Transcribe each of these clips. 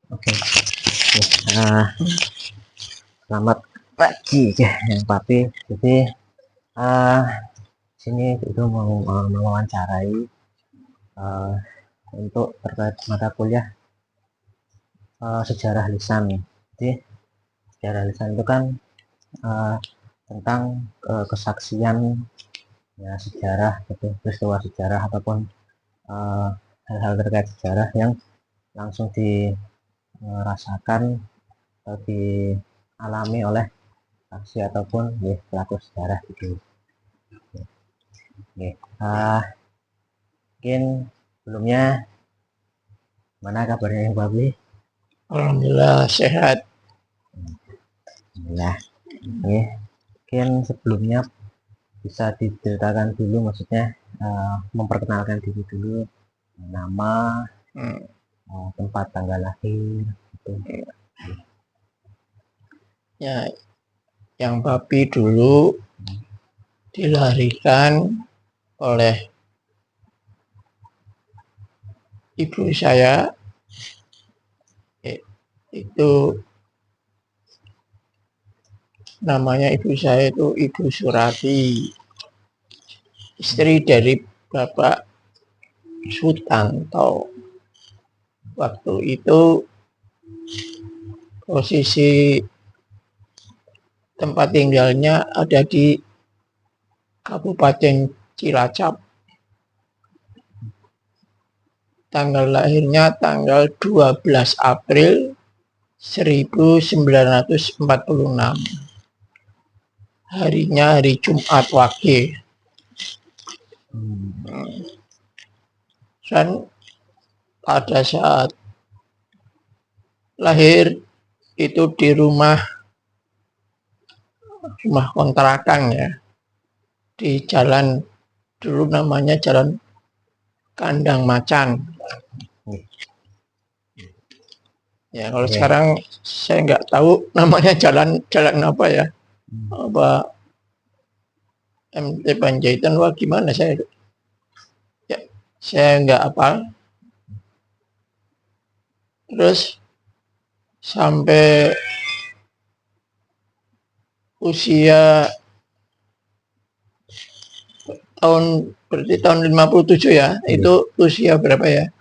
Oke. Nah, selamat pagi ya, yang Papi. Jadi uh, sini itu mau mewawancarai untuk terkait mata kuliah sejarah lisan. Jadi sejarah lisan itu kan uh, tentang kesaksian ya sejarah, gitu, peristiwa sejarah ataupun hal-hal terkait sejarah yang langsung dirasakan atau dialami oleh saksi ataupun ya, pelaku sejarah gitu. Oke. Mungkin sebelumnya mana kabarnya yang Babi? Alhamdulillah sehat. Alhamdulillah. Oke. Mungkin sebelumnya bisa diceritakan dulu, maksudnya memperkenalkan diri dulu, nama, tempat tanggal lahir gitu. Ya, yang Papi dulu dilahirkan oleh ibu saya, itu namanya ibu saya itu Ibu Surati, istri dari Bapak Sutanto. Waktu itu posisi tempat tinggalnya ada di Kabupaten Cilacap. Tanggal lahirnya tanggal 12 April 1946. Harinya hari Jumat Wage. Dan pada saat lahir itu di rumah kontrakan ya, di jalan dulu namanya Jalan Kandang Macan. Ya kalau sekarang saya nggak tahu namanya jalan apa ya, apa MT Panjaitan wah gimana saya nggak apa. Terus sampai usia berarti tahun 57 ya, itu usia berapa ya?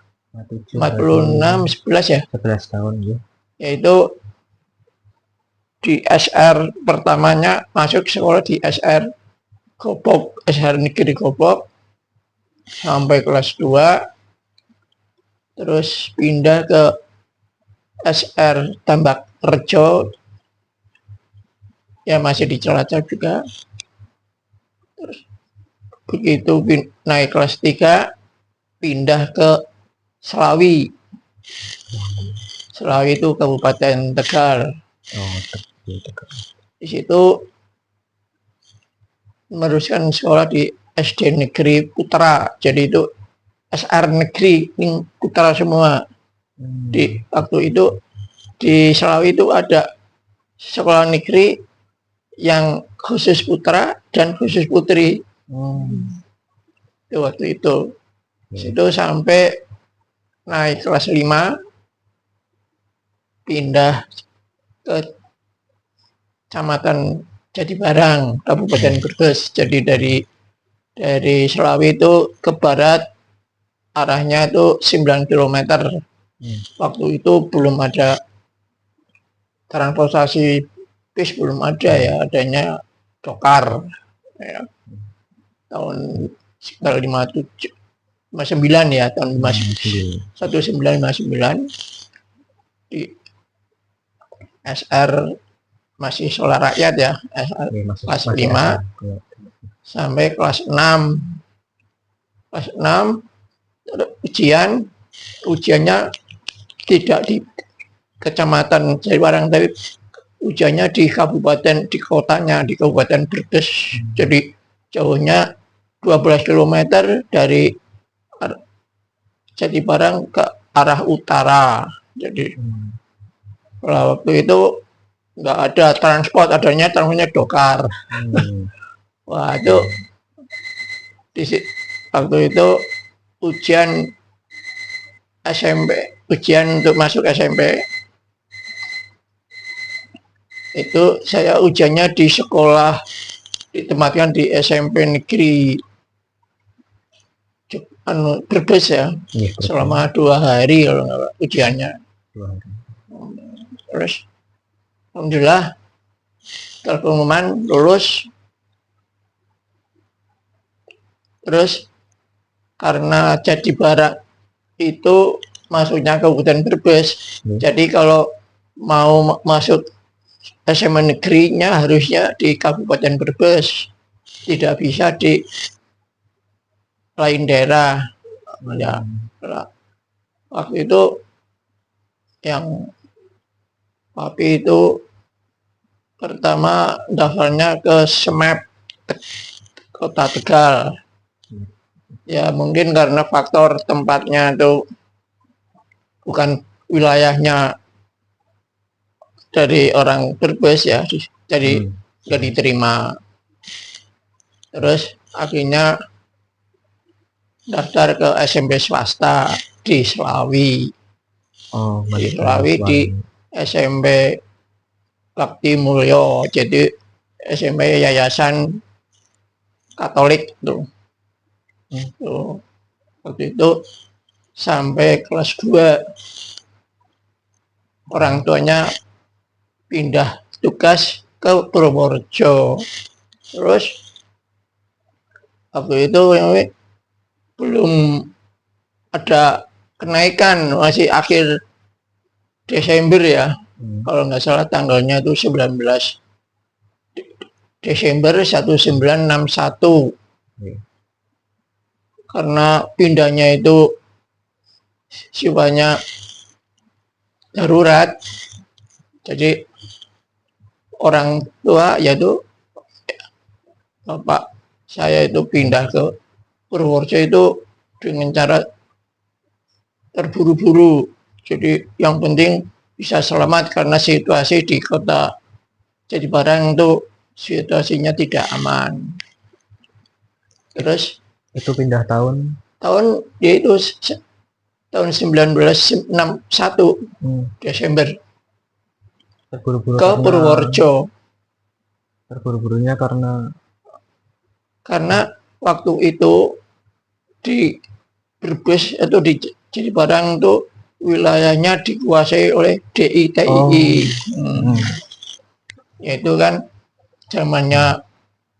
46, 11 ya? 11 tahun ya. Yaitu di SR pertamanya masuk sekolah di SR Gobok, SR Negeri Gobok sampai kelas 2, terus pindah ke SR Tambak Rejo, ya masih di Cilacap juga. Terus begitu naik kelas 3 pindah ke Selawi. Selawi itu Kabupaten Tegal. Di situ meneruskan sekolah di SD Negeri Putra. Jadi itu SR Negeri ini Putra semua. Di waktu itu di Selawi itu ada sekolah negeri yang khusus putra dan khusus putri. Itu waktu itu. Itu sampai naik kelas 5 pindah ke Kecamatan Jatibarang, Kabupaten Brebes. Jadi dari Selawi itu ke barat arahnya itu 9 km. Waktu itu belum ada transportasi bis, belum ada ya, adanya dokar ya. Tahun sekitar 57 59 ya, tahun 1959 di SR masih sekolah rakyat ya, SR kelas 5 sampai kelas 6. Kelas 6 ujiannya tidak di Kecamatan Jatibarang, tapi ujiannya di kabupaten, di kotanya, di Kabupaten Brebes. Jadi jauhnya 12 km dari Jatibarang ke arah utara. Jadi waktu itu nggak ada transport, adanya transportnya dokar. Wah itu waktu itu ujian SMP, ujian untuk masuk SMP Itu saya ujiannya di sekolah, ditempatkan di SMP negeri Brebes ya, Iya, betul. selama 2 hari kalau nggak salah ujiannya. Terus alhamdulillah setelah pengumuman lulus. Terus karena Jadi Barak itu masuknya Kabupaten Brebes, jadi kalau mau masuk SMA negerinya harusnya di Kabupaten Brebes, tidak bisa di lain daerah. Ya, waktu itu yang papi itu pertama daftarnya ke SMAP Kota Tegal. Ya mungkin karena faktor tempatnya itu bukan wilayahnya dari orang Brebes ya, jadi nggak diterima. Terus akhirnya daftar ke SMP swasta di Selawi. Di Selawi di SMP Bakti Mulyo, jadi SMP Yayasan Katolik tuh. Waktu itu sampai kelas 2 orang tuanya pindah tugas ke Purworejo. Terus waktu itu belum ada kenaikan, masih akhir Desember ya, kalau nggak salah tanggalnya itu 19 Desember 1961. Karena pindahnya itu sifatnya darurat, jadi orang tua yaitu bapak saya itu pindah ke Purworejo itu dengan cara terburu-buru. Jadi yang penting bisa selamat karena situasi di kota Jadi Barang itu situasinya tidak aman. Terus itu pindah tahun yaitu tahun 1961 Desember ke Purworejo. Terburu-burunya karena waktu itu di Brebes atau di Jadi Barang itu wilayahnya dikuasai oleh DITII. Yaitu kan zamannya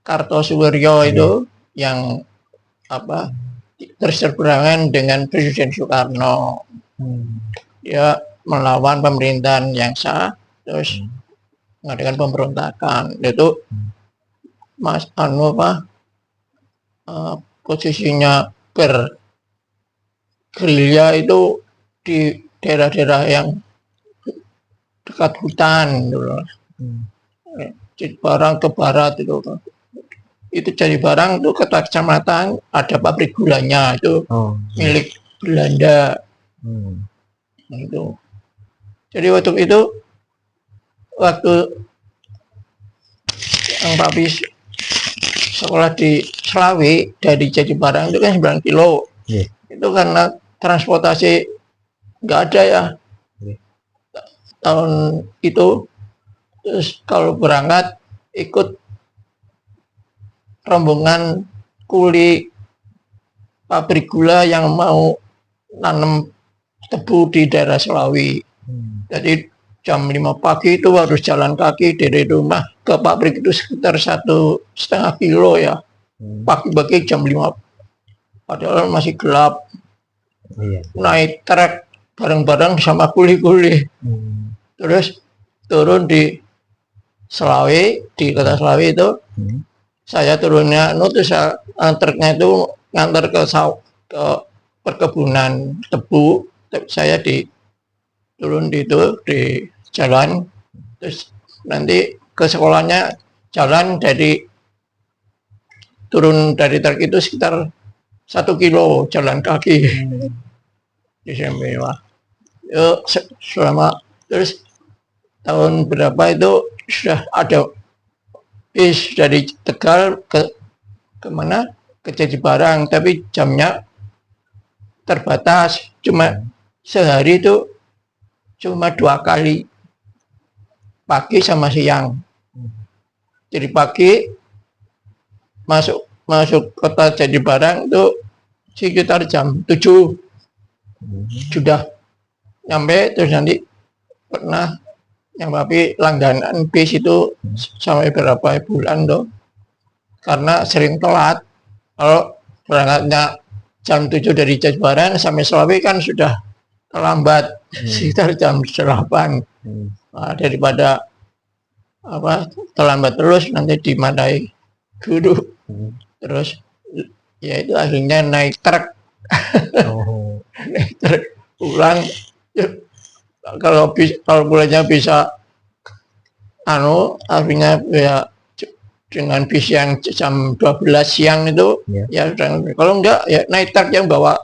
Kartosuwiryo itu yang berseberangan dengan Presiden Soekarno. Dia melawan pemerintahan yang sah, terus mengadakan pemberontakan. Itu posisinya bergerilya itu di daerah-daerah yang dekat hutan dulu. Jadi Barang ke barat itu Jadi Barang itu kota kecamatan, ada pabrik gulanya itu milik Belanda. Itu. Jadi waktu yang papi sekolah di Selawi dari Jadi Barang itu kan 9 kilo. Itu karena transportasi nggak ada ya tahun itu. Terus kalau berangkat ikut rombongan kuli pabrik gula yang mau nanam tebu di daerah Selawi. Jadi jam 5 pagi itu harus jalan kaki dari rumah ke pabrik itu sekitar 1,5 kilo ya. Pagi-pagi jam 5, padahal masih gelap. Naik truk bareng-bareng sama kuli-kuli. Terus turun di Selawi, di kota Selawi itu. Saya turunnya, terus truknya itu ngantar ke perkebunan tebu. Saya turun di jalan, terus nanti ke sekolahnya jalan turun dari truk itu sekitar 1 kilo jalan kaki. Di Sembewa. Terus tahun berapa itu sudah ada bis dari Tegal ke mana? Ke Jadi Barang, tapi jamnya terbatas, cuma sehari itu cuma 2 kali. pagi sama siang. Jadi pagi masuk kota Jadi Barang itu sekitar jam 7 sudah nyampe. Terus nanti pernah yang tapi langganan bis itu sampai berapa bulan tuh karena sering telat. Kalau berangkatnya jam 7 dari Jatibarang sampai Selawi kan sudah terlambat sekitar jam 8. Nah, daripada terlambat terus nanti dimarahi guru. Terus ya itu akhirnya naik truk. Naik truk pulang. Kalau pulangnya bisa akhirnya ya dengan bis yang jam 12 siang itu ya kalau enggak ya naik truk yang bawa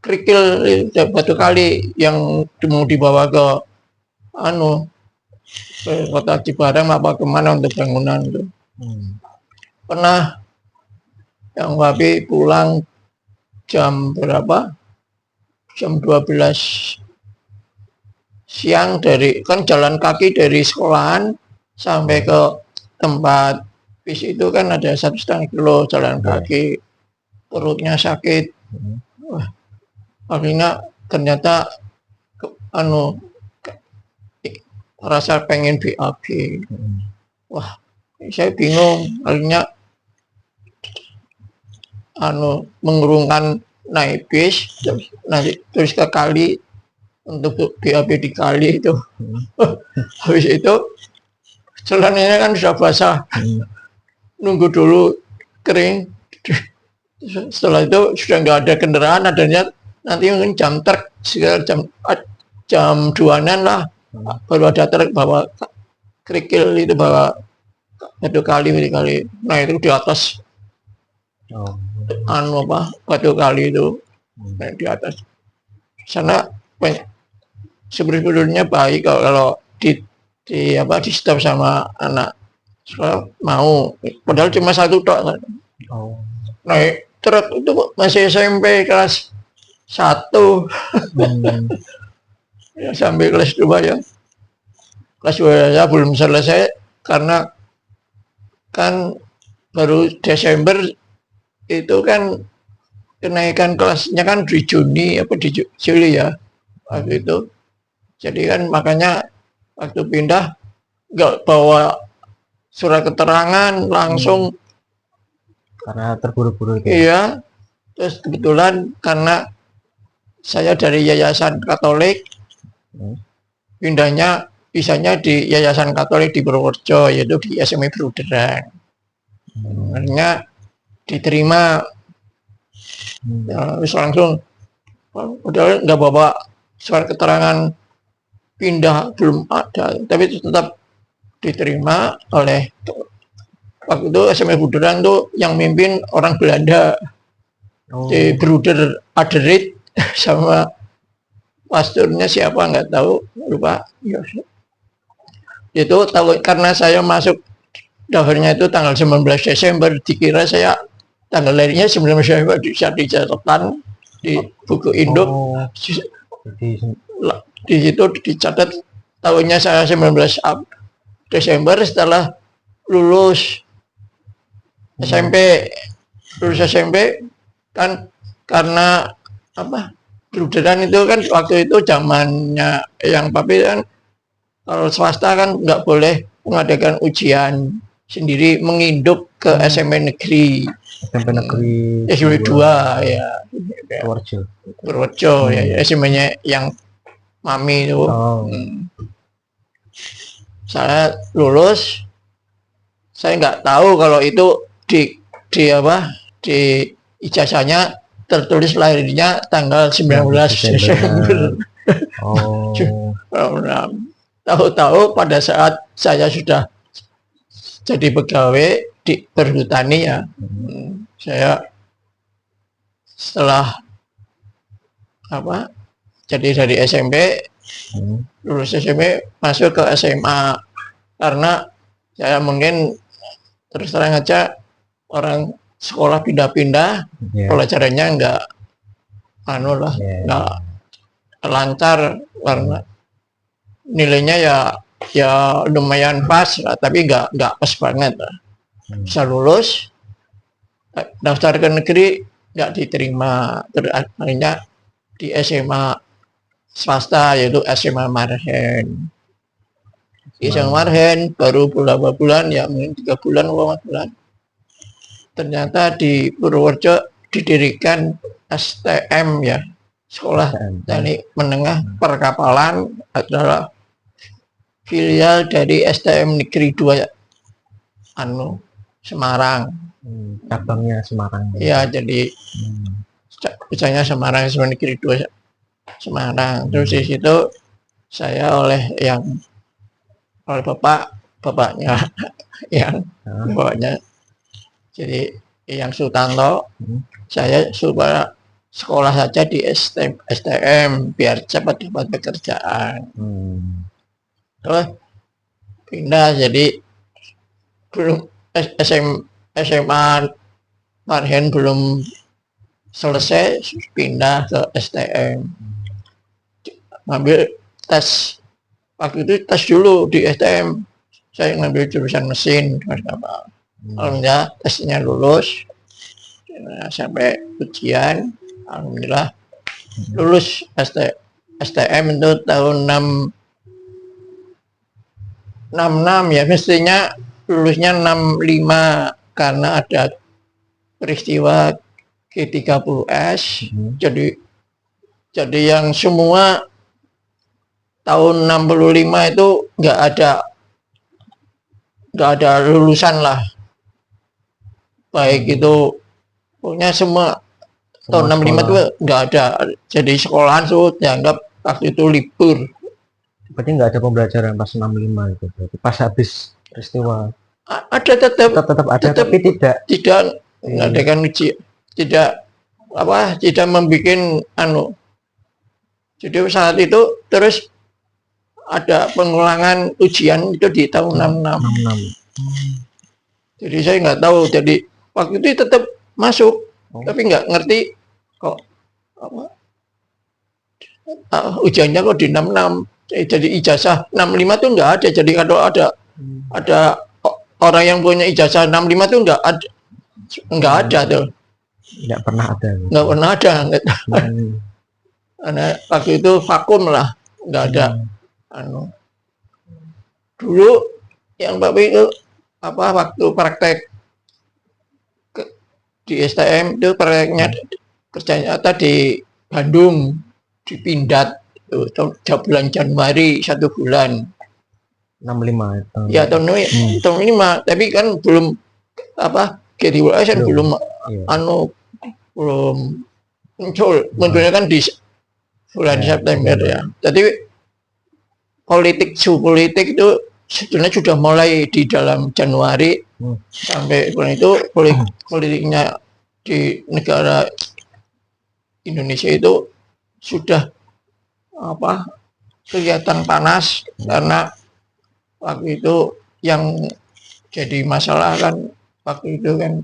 kerikil batu kali yang mau dibawa ke ke kota Cibareng apa kemana untuk bangunan itu. Pernah yang Wabi pulang jam berapa? Jam 12 siang kan jalan kaki dari sekolahan sampai ke tempat bis itu kan ada 1,5 kilo jalan kaki. Perutnya sakit. Wah, akhirnya ternyata rasa pengen BAB. Wah, saya bingung. Akhirnya mengurungkan naik bis terus ke kali untuk BAB di kali itu. Habis itu celananya kan sudah basah. Nunggu dulu kering. Setelah itu sudah nggak ada kendaraan, adanya nanti mungkin jam truk sekitar jam 2-an lah baru ada truk bawa kerikil itu, bawa batu kali. Nah itu di atas batu kali itu di atas sana sebetulnya baik kalau di stop sama anak mau, padahal cuma satu tok. Naik truk itu masih SMP kelas 1 ya, sampai kelas 2 ya. Kelas 2 ya belum selesai karena kan baru Desember itu kan kenaikan kelasnya kan di Juni di Juli ya waktu itu. Jadi kan makanya waktu pindah nggak bawa surat keterangan langsung karena terburu-buru gitu. Iya. Terus kebetulan karena saya dari Yayasan Katolik, pindahnya bisanya di Yayasan Katolik di Purworejo, yaitu di SMA Bruderan. Akhirnya diterima. Terus langsung padahal nggak bawa surat keterangan pindah, belum ada, tapi tetap diterima oleh waktu itu SMA Bruderan tuh yang mimpin orang Belanda. Di Bruder Aderit sama pasturnya siapa nggak tahu, lupa. Itu tahu karena saya masuk daftarnya itu tanggal 19 Desember, dikira saya tanggal lahirnya 19 Desember, bisa dicatatkan di buku induk. Di situ dicatat tahunnya saya 19 Desember setelah lulus SMP. Lulus SMP kan karena Bruderan itu kan waktu itu zamannya yang papi kan kalau swasta kan nggak boleh mengadakan ujian sendiri, menginduk ke SMP negeri. SMP negeri SMP 2 ya. Purworejo ya, SMP-nya yang mami itu. Saya lulus, saya nggak tahu kalau itu di ijazahnya tertulis lahirnya tanggal 19 Desember. Tahu-tahu pada saat saya sudah jadi pegawai di perhutani ya, saya setelah jadi dari SMP, lulus SMP masuk ke SMA karena saya mungkin terus terang aja orang sekolah pindah-pindah, pelajarannya nggak nggak lancar karena nilainya ya ya lumayan pas lah, tapi nggak pas banget lah. Bisa lulus, daftar ke negeri nggak diterima, terus akhirnya di SMA swasta yaitu SMA Marhen. Di SMA Marhen baru beberapa bulan, ya mungkin 3 bulan atau 4 bulan. Ternyata di Purworejo didirikan STM ya, Sekolah Teknik Menengah Perkapalan, adalah filial dari STM Negeri 2 Semarang. Cabangnya Semarang. Ya, jadi misalnya Semarang STM Negeri 2 Semarang. Terus di situ saya oleh bapaknya yang bapaknya, jadi yang Sutanto, saya supaya sekolah saja di STM biar cepat dapat pekerjaan. Terus pindah, jadi belum SMA Marhen belum selesai, pindah ke STM, ngambil tes. Waktu itu tes dulu di STM, saya ngambil jurusan mesin. Alhamdulillah tesnya lulus, sampai ujian, alhamdulillah lulus. STM itu tahun 66 ya, mestinya lulusnya 65 karena ada peristiwa G30S. Jadi yang semua tahun 65 itu nggak ada lulusan lah, baik itu pokoknya semua tahun 65 itu nggak ada. Jadi sekolahan tuh dianggap waktu itu libur. Berarti nggak ada pembelajaran pas 65 itu, berarti pas habis peristiwa. Ada tetap ada, tapi tidak mengadakan uji, tidak membuat Jadi saat itu terus ada pengulangan ujian itu di tahun 66. Jadi saya nggak tahu, jadi waktu itu tetap masuk, tapi nggak ngerti kok ujiannya kok di 66. Jadi ijazah 65 tuh nggak ada. Jadi kalau ada orang yang punya ijazah 65 tuh nggak ada tuh. Nggak pernah ada. Karena waktu itu vakum lah, nggak ada. Dulu yang Bapak itu waktu praktek di STM itu prakteknya kerja nyata di Bandung, di Pindad, bulan Januari 1 bulan. 65 ya tahun 65, tapi kan belum G30S kan belum belum munculnya kan di bulan September ya. Jadi suhu politik itu sebenarnya sudah mulai di dalam Januari sampai bulan itu. Politiknya di negara Indonesia itu sudah kelihatan panas, karena waktu itu yang jadi masalah kan waktu itu kan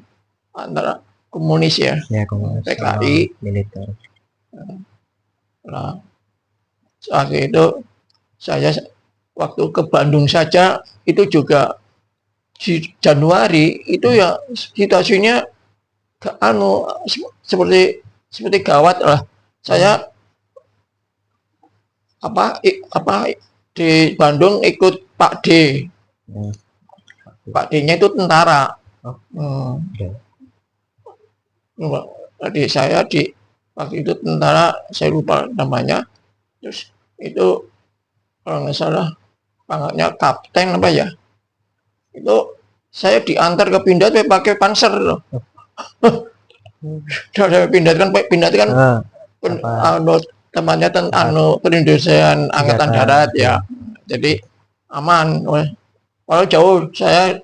antara komunis ya, PKI, militer. Nah, waktu itu saya waktu ke Bandung saja itu juga di Januari itu ya situasinya seperti gawat lah. Saya di Bandung ikut Pak D. Pak D-nya itu tentara. Jadi saya waktu itu tentara, saya lupa namanya. Terus itu kalau nggak salah pangkatnya kapten apa ya. Itu saya diantar ke Pindad pakai panser loh. Saya Pindad kan temannya perindustrian angkatan darat ya. Jadi aman. Kalau jauh saya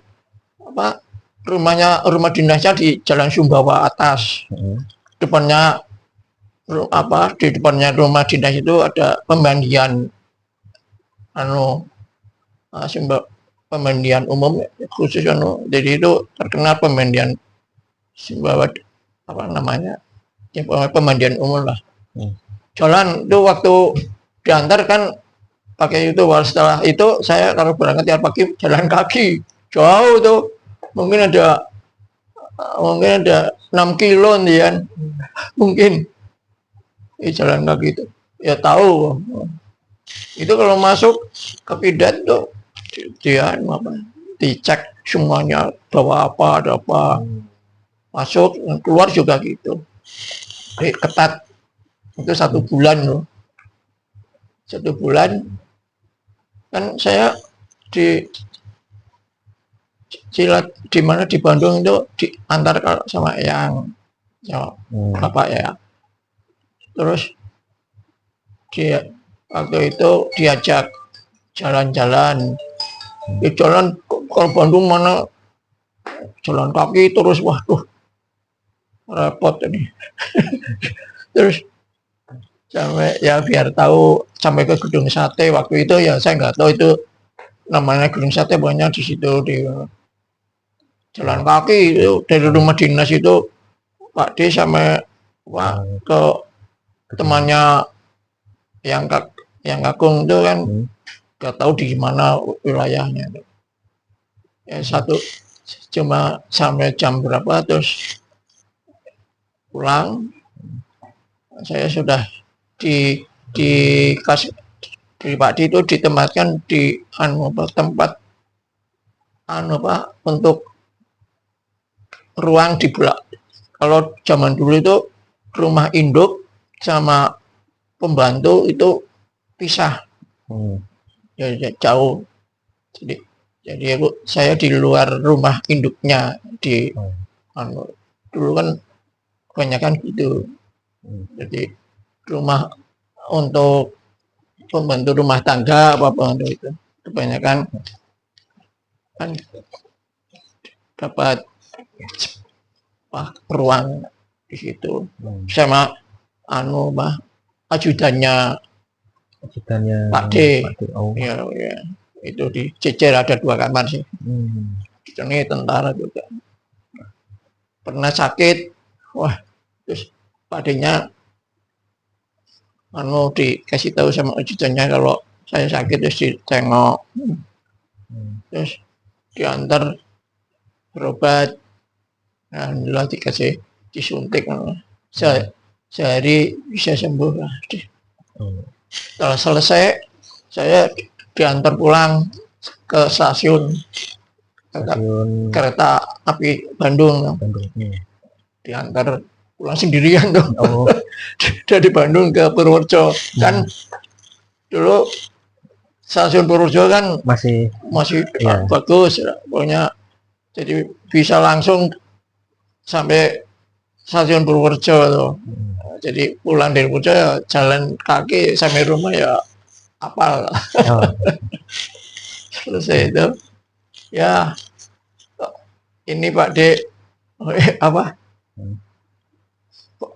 rumah dinasnya di Jalan Sumbawa atas. Depannya di depannya rumah dinas itu ada pemandian pemandian umum khusus jadi itu terkenal pemandian Sumbawa pemandian umum lah. Jalan itu waktu diantar kan pakai itu. Setelah itu saya kalau berangkat tiap pagi jalan kaki jauh tuh, mungkin ada 6 kilo nih kan, mungkin jalan kaki itu. Ya tahu itu kalau masuk ke bidan tuh dia apa, dicek semuanya bawa apa, ada apa, masuk keluar juga gitu. Ketat itu 1 bulan loh. 1 bulan kan saya di silat di mana di Bandung itu diantar sama yang ya, bapak ya. Terus dia waktu itu diajak jalan-jalan. Di jalan ke Bandung mana jalan kaki terus, waduh repot ini. Terus sampai ya biar tahu sampai ke Gedung Sate waktu itu ya saya nggak tahu itu namanya Gedung Sate, banyak di situ di jalan kaki itu dari rumah dinas itu Pak D sampai ke temannya yang Kakung itu kan nggak tahu di mana wilayahnya. Ya cuma sampai jam berapa terus pulang. Saya sudah dikasih di Pak D itu ditempatkan di tempat untuk ruang di belakang. Kalau zaman dulu itu rumah induk sama pembantu itu pisah, ya jauh. Jadi saya di luar rumah induknya di dulu kan kebanyakan gitu. Jadi rumah untuk pembantu rumah tangga apa itu kebanyakan kan dapat ruang di situ sama ajudannya Pak D. Ya, itu di Cecer ada 2 kamar sih. Ini tentara juga. Pernah sakit, wah terus Pak D-nya dikasih tahu sama ajudannya kalau saya sakit, terus ditengok, terus diantar berobat. Alhamdulillah dikasih disuntik, sehari bisa sembuh lah. Setelah selesai saya diantar pulang ke stasiun kereta api Bandung. Diantar pulang sendirian dong. Dari Bandung ke Purworejo. Kan dulu stasiun Purworejo kan masih ya, bagus pokoknya, jadi bisa langsung sampai stasiun Purworejo tuh. Jadi pulang dari Purworejo ya jalan kaki sampai rumah ya apal. Selesai itu ya ini Pak D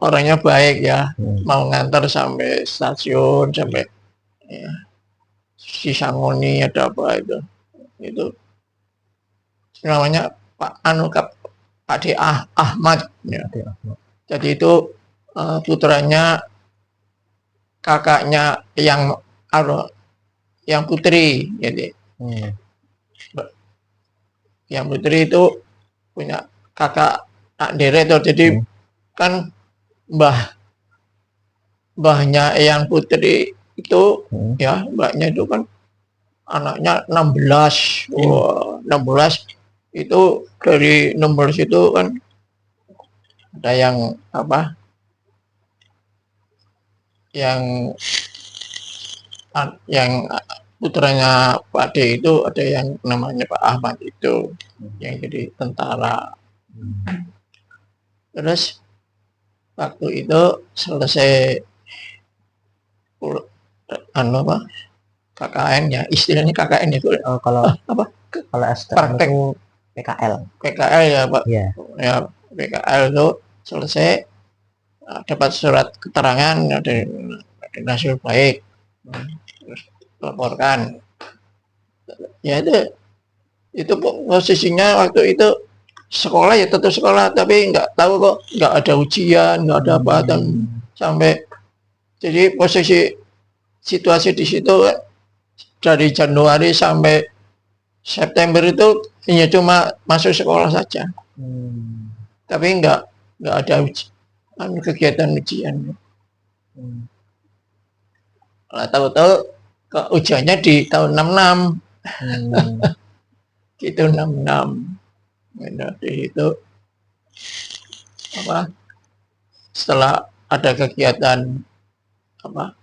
orangnya baik ya, mau ngantar sampai stasiun, sampai ya, Sisangoni ada apa itu namanya Pak D Ahmad ya. Jadi itu putranya kakaknya yang putri. Jadi yang putri itu punya kakak deret, jadi kan mbahnya yang putri itu ya, mbahnya itu kan anaknya 16. 16 itu, dari 16 itu kan ada yang putranya Pak D itu ada yang namanya Pak Ahmad itu yang jadi tentara. Terus waktu itu selesai KKN ya, istilahnya KKN itu kalau praktek itu PKL ya Pak. Ya PKL itu selesai, dapat surat keterangan dari hasil baik, terus laporkan. Ya itu posisinya waktu itu sekolah ya tetap sekolah, tapi nggak tahu kok nggak ada ujian, nggak ada apa, dan sampai jadi posisi situasi di situ dari Januari sampai September itu hanya cuma masuk sekolah saja, tapi nggak ada kegiatan ujian. Lah tahu-tahu ke ujiannya di tahun 66 gitu 66. Nah, di itu apa setelah ada kegiatan apa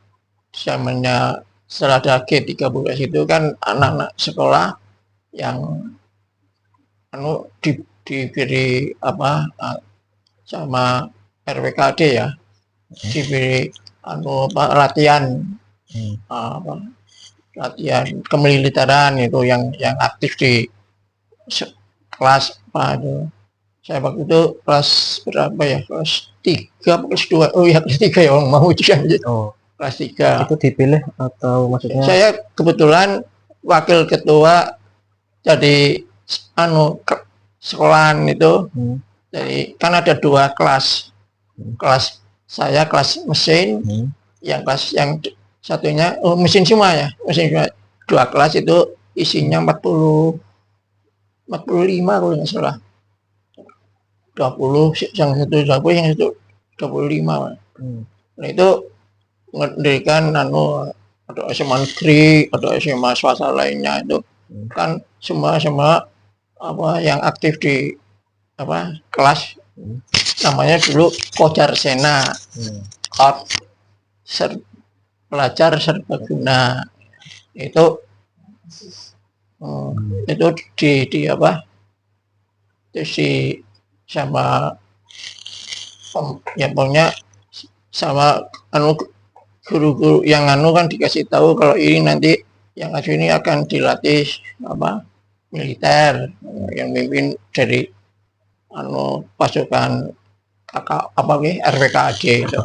zamannya setelah ada G13 itu kan anak-anak sekolah yang diberi apa sama RWKD ya, diberi latihan apa latihan kemiliteran itu yang aktif di kelas apa itu. Saya waktu itu kelas berapa ya, kelas 3 kelas 2, oh ya kelas 3 ya, orang mau ujian kelas 3. Itu dipilih atau maksudnya? Saya kebetulan wakil ketua jadi sekolahan itu. Jadi kan ada 2 kelas, kelas saya kelas mesin, yang kelas yang satunya mesin semua ya, mesin semua. 2 kelas itu isinya 45 kalau nggak salah, 20 yang satu 20 yang satu 25. Nah itu mendirikan ada SMA negeri, ada SMA swasta lainnya itu kan semua apa yang aktif di apa kelas namanya dulu Kojar Sena, pelajar serbaguna itu di apa di sama ya pokoknya sama guru-guru yang kan dikasih tahu kalau ini nanti yang ini akan dilatih apa militer, yang mimpin dari pasukan apa RWKAD itu.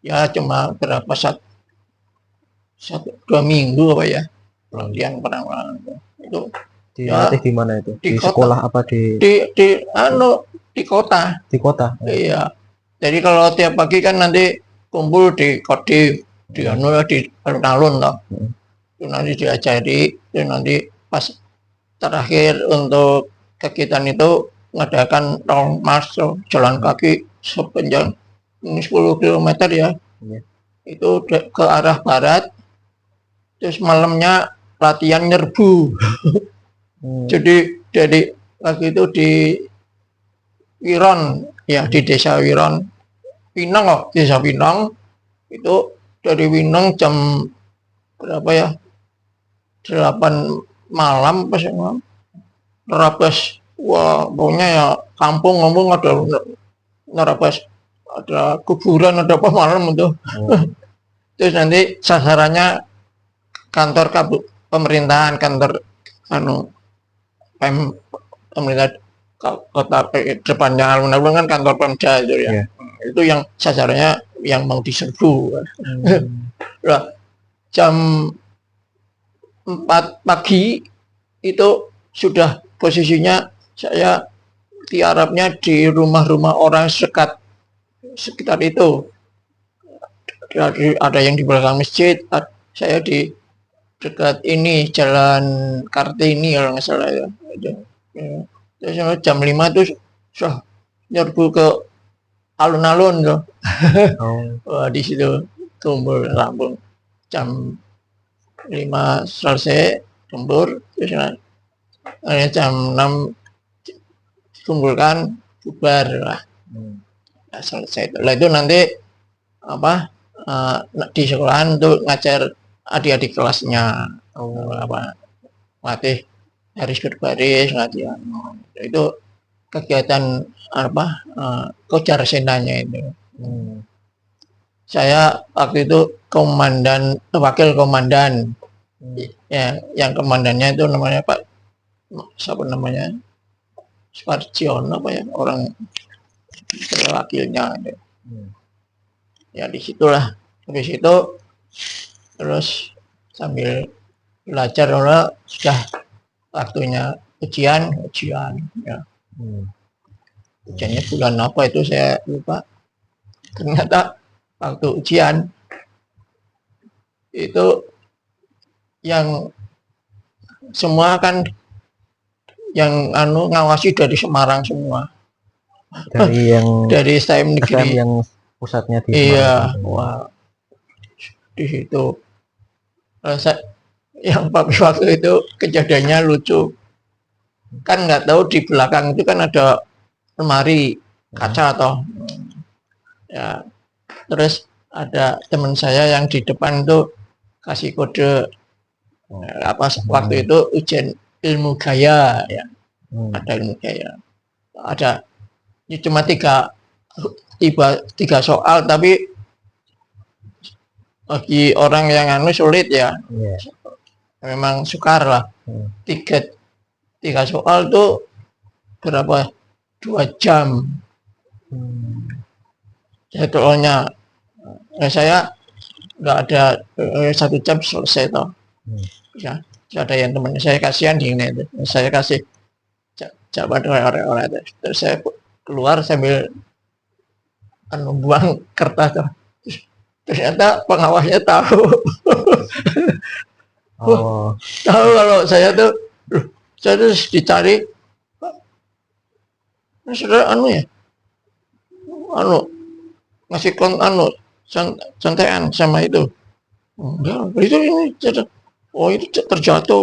Ya cuma berapa 1-2 minggu apa ya pelatihan pertama itu. Dilatih di mana itu? Di sekolah apa di kota? Di kota. Iya. Jadi kalau tiap pagi kan nanti kumpul di Kodim, di alun-alun toh. Itu nanti diajari, itu nanti pas terakhir untuk kegiatan itu mengadakan long march jalan kaki sepanjang 10 km ya. Itu ke arah barat. Terus malamnya latihan nyerbu. Jadi lagi itu di Wiron ya, di desa Wiron Pinang loh, desa Pinang itu. Dari Pinang jam berapa ya, 8 malam pas nerabas. Wah pokoknya ya kampung ada nerabas, ada kuburan, ada apa malam itu. Terus nanti sasarannya kantor pemerintahan, kantor pemerintah kota depannya alun-alun kan kantor Pemda itu ya. Itu yang sasarannya yang mau diserbu. Nah, jam 4 pagi itu sudah posisinya saya tiarapnya di rumah-rumah orang sekitar itu. Ada yang di belakang masjid, saya di dekat ini Jalan Kartini kalau nggak salah ya. Terus jam 5 itu sudah nyerbu ke alun-alun tuh. Wah, di situ kumpul rampung jam 5 selesai kumpul, terus jam 6 kumpulkan bubar lah. Nah, selesai itu. Lah itu nanti apa di sekolahan tuh ngajar adik-adik kelasnya apa latih baris berbaris, latihan itu kegiatan apa Kojar Senanya itu. Saya waktu itu wakil komandan ya, yang komandannya itu namanya Pak siapa namanya Sparjono apa ya, orang wakilnya ya. Disitulah habis itu terus sambil belajar sudah waktunya ujian ya. Ujiannya bulan apa itu saya lupa. Ternyata waktu ujian itu yang semua kan yang ngawasi dari Semarang semua, Dari yang dari STM STM negeri. yang pusatnya di Iya, Semarang. wah, di situ. Yang waktu itu kejadiannya lucu. Kan nggak tahu di belakang itu kan ada lemari kaca atau ya. Terus ada teman saya yang di depan tuh kasih kode waktu itu ujian ilmu gaya ya. Ada ilmu gaya. Ada cuma tiga soal tapi bagi orang yang sulit ya. Yeah. Memang sukar lah. Tiga soal tuh berapa? 2 jam. Jadwalnya. Saya nggak ada 1 jam selesai toh. Ya, ada yang temannya saya kasihan di ini. Saya kasih jawaban orang-orang itu. Terus saya keluar sambil buang kertas tuh. Ternyata pengawasnya tahu. Tahu kalau saya tuh dicari. Saudara ya, ngasih santean sama itu. Enggak, itu ini itu terjatuh.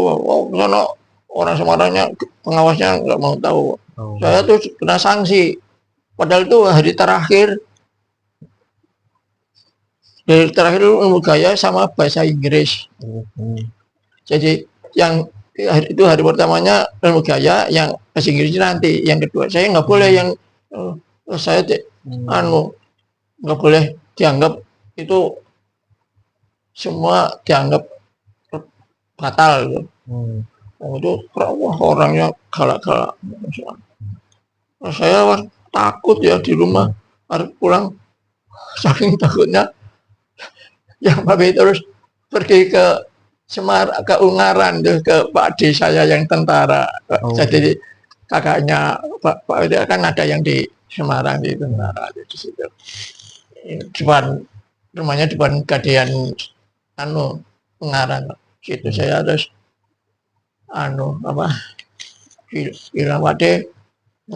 Karena orang Semarangnya pengawasnya nggak mau tahu. Saya tuh kena sanksi. Padahal itu hari terakhir. Dari terakhir ilmu gaya sama bahasa Inggris. Jadi yang itu hari pertamanya ilmu gaya, yang bahasa Inggrisnya nanti, yang kedua saya nggak boleh yang saya nggak boleh dianggap itu semua dianggap batal gitu. Itu wah, orangnya galak-galak. Saya takut ya di rumah harus pulang, saking takutnya. Yang Babe terus pergi ke ke Ungaran tuh, ke Pak D saya yang tentara. Jadi kakaknya Pak itu kan ada yang di Semarang, di tentara di situ. Rumahnya depan Gadean Ungaran. Situ saya harus bilang Pak D,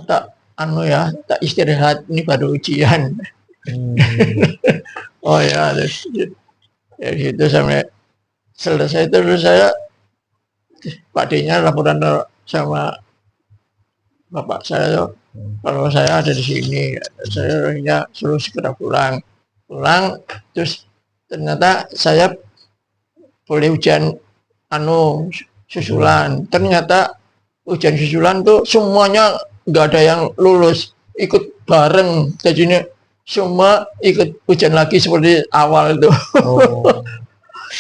tak tak istirahat, ini baru ujian. Oh ya, ya gitu sampai selesai. Terus saya Pak D-nya laporan sama bapak saya kalau saya ada di sini. Saya suruh segera pulang. Terus ternyata saya boleh ujian susulan. Ternyata ujian susulan tuh semuanya nggak ada yang lulus, ikut bareng. Jadinya semua ikut ujian lagi seperti awal itu.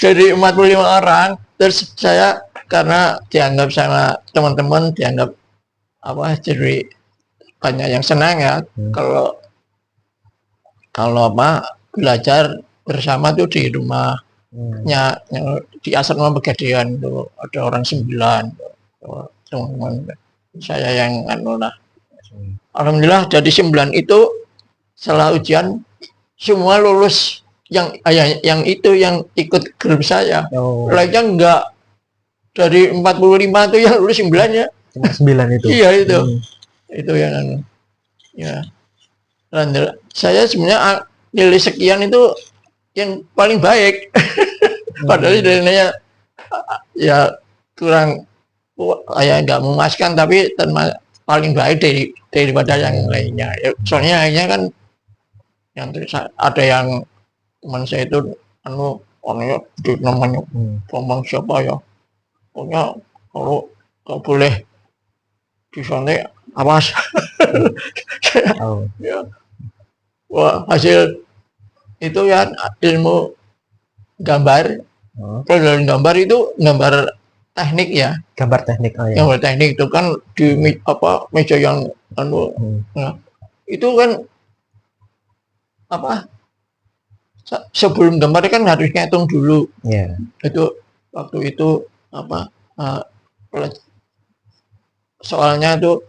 Dari 45 orang, terus saya karena dianggap sama teman-teman, dianggap jadi banyak yang senang ya. Kalau belajar bersama tuh di rumahnya, di asrama Pegadaian tuh ada orang 9 teman-teman saya yang alhamdulillah dari 9 itu setelah ujian semua lulus. Yang itu yang ikut grup saya. Lainnya enggak. Dari 45 itu yang lulus 9 ya. Cuma 9 itu. Iya itu. Itu yang ya. Saya sebenarnya nilai sekian itu yang paling baik. Padahal nilainya ya kurang, nggak memuaskan, tapi paling baik daripada yang lainnya. Soalnya lainnya kan yang ada yang teman saya itu orangnya namanya Bambang siapa ya, pokoknya kalau nggak boleh disontek awas. Ya. Wah, hasil itu ya ilmu gambar. Kalau dalam gambar itu gambar teknik ya. Gambar teknik. Gambar teknik itu kan di meja yang itu kan sebelum gambar kan harus ngitung dulu. Itu waktu itu soalnya itu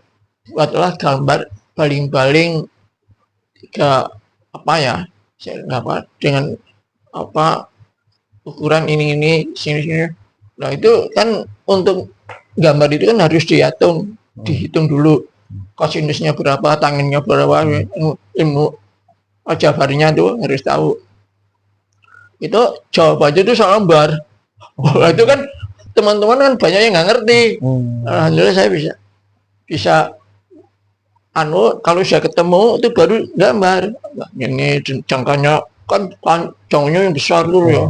buatlah gambar baling-baling dengan ukuran ini sini Nah itu kan untuk gambar itu kan harus dihitung dulu kosinusnya berapa, tangennya berapa, ilmu aljabarnya tuh harus tahu. Itu jawabannya itu salah lembar. Wah, itu kan teman-teman kan banyak yang nggak ngerti. Alhamdulillah saya bisa kalau sudah ketemu itu baru gambar. Nah, ini jangkanya kan panjangnya yang besar dulu ya.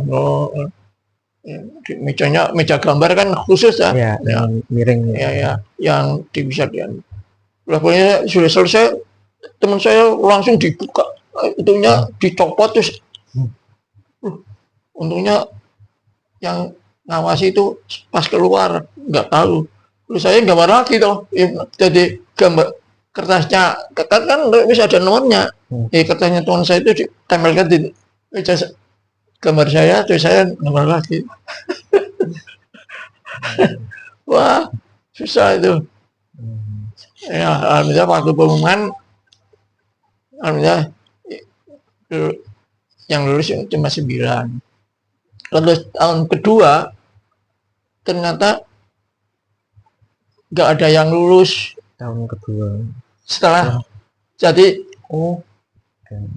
Meja gambar kan khusus ya. Yang miring. Ya, yang bisa dia. Pokoknya sudah selesai, teman saya langsung dibuka, itunya dicopot terus. Untungnya yang ngawasi itu pas keluar nggak tahu. Terus saya gambar lagi toh, jadi gambar kertasnya kan bisa ada nomornya. Kertasnya teman saya itu ditempelkan di gambar saya, terus saya gambar lagi. Wah, susah itu. Ya, alhamdulillah waktu pengumuman, alhamdulillah yang lulus cuma 9. Lalu tahun kedua ternyata nggak ada yang lulus. Tahun kedua. Setelah jadi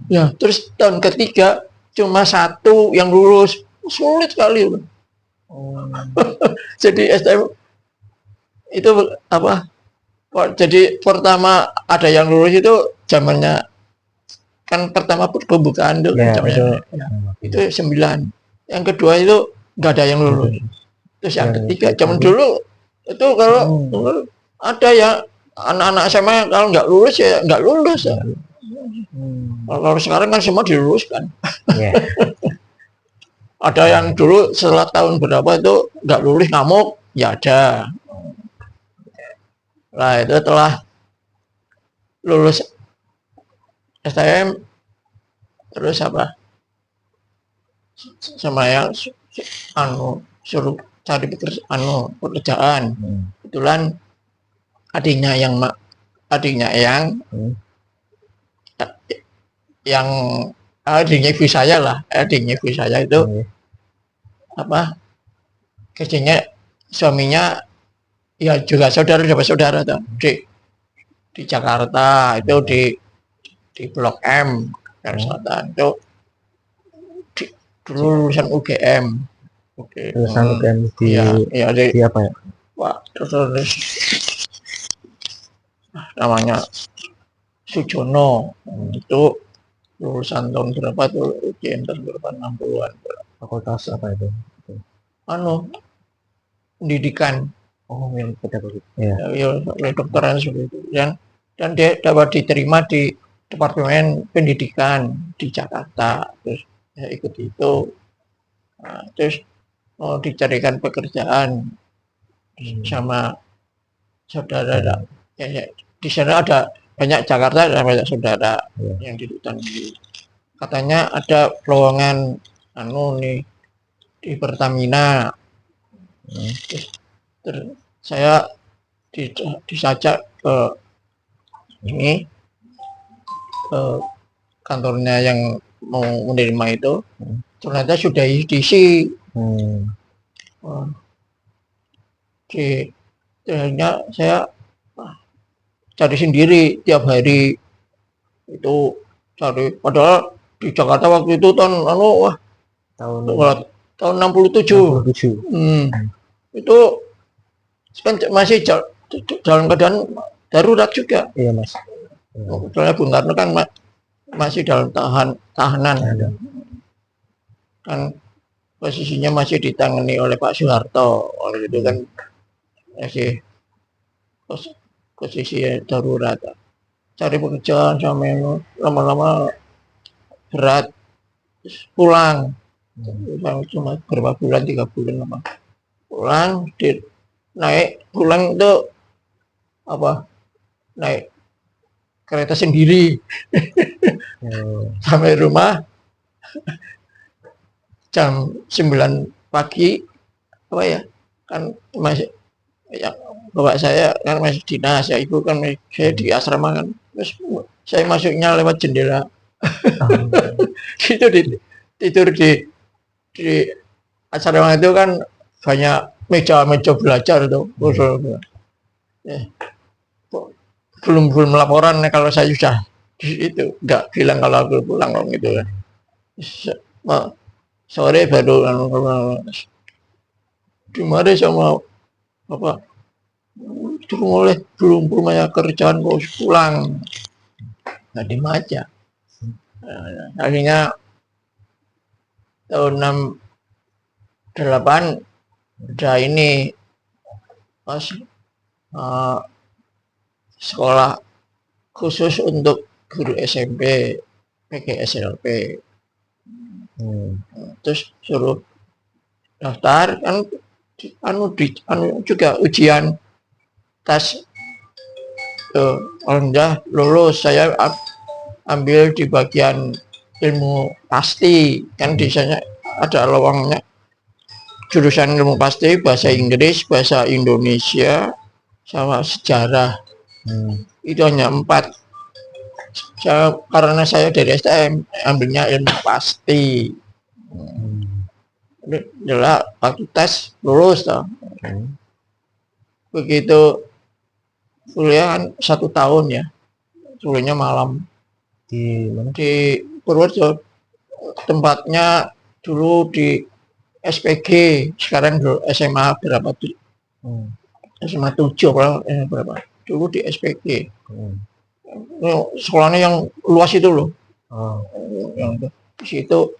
ya terus tahun ketiga cuma 1 yang lulus, sulit sekali. Jadi STM itu apa? Jadi pertama ada yang lulus itu zamannya kan pertama pembukaan itu itu 9. Yang kedua itu nggak ada yang lulus. Terus yang ketiga zaman dulu itu kalau ada ya anak-anak SMA kalau nggak lulus ya nggak lulus ya. Kalau sekarang kan semua diluluskan. Ada yang dulu setelah tahun berapa itu nggak lulus ngamuk, ya ada. Nah itu telah lulus STM terus apa? Sama yang suruh cari pekerjaan. Kebetulan adiknya adiknya ibu saya itu apa kerjanya suaminya ya juga saudara tuh di Jakarta itu di Blok M Selatan itu dulu lulusan UGM. Lulusan UGM di apa ya? Pak terus namanya Sujono itu lulusan tahun berapa tuh UGM tahun berapa 60-an. Fakultas apa itu? Pendidikan. Yang pedagogik. Ya, kedokteran seperti itu. Dan dia dapat diterima di Departemen Pendidikan di Jakarta. Terus saya ikut itu. Nah, terus mau dicarikan pekerjaan sama saudara. Ya, di sana ada banyak Jakarta dan banyak saudara yang di hutan. Katanya ada lowongan di Pertamina. Terus saya disajak ke ini ke kantornya yang mau menerima itu, ternyata sudah diisi. Akhirnya saya cari sendiri tiap hari itu cari. Padahal di Jakarta waktu itu tahun 67. Itu kan masih dalam keadaan darurat juga. Iya mas. Soalnya Bung Karno kan masih dalam tahanan. Kan posisinya masih ditangani oleh Pak Soeharto. Oleh itu kan masih posisi darurat. Cari pekerjaan sampai lama-lama berat, pulang. Cuma berapa bulan, 3 bulan lama. Pulang itu naik kereta sendiri sampai rumah jam 9 pagi kan masih bapak saya kan masih dinas ya, ibu kan saya di asrama kan, terus saya masuknya lewat jendela. Gitu tidur di asrama itu kan banyak meja belajar tuh. Eh, belum laporan kalau saya sudah itu nggak bilang kalau aku pulang kok gitu kan. Sore baru dimari sama bapak itu mulai belum punya kerjaan kok pulang nggak dimaja. Akhirnya tahun 68 udah ini pas sekolah khusus untuk guru SMP PGSLP. Terus suruh daftar kan juga ujian tes alhamdulillah lulus. Saya ambil di bagian ilmu pasti kan di sana ada lowongnya jurusan ilmu pasti, bahasa Inggris, bahasa Indonesia sama sejarah. Itu hanya 4. Karena saya dari STM ambilnya ilmu pasti. Jelas waktu tes lulus toh. Begitu kuliah kan 1 tahun ya, kuliahnya malam Di mana? di Purworejo, tempatnya dulu di SPG, sekarang dulu SMA berapa tuh? SMA 7 berapa? Dulu di SPG. Sekolahnya yang luas itu loh. Yang di situ.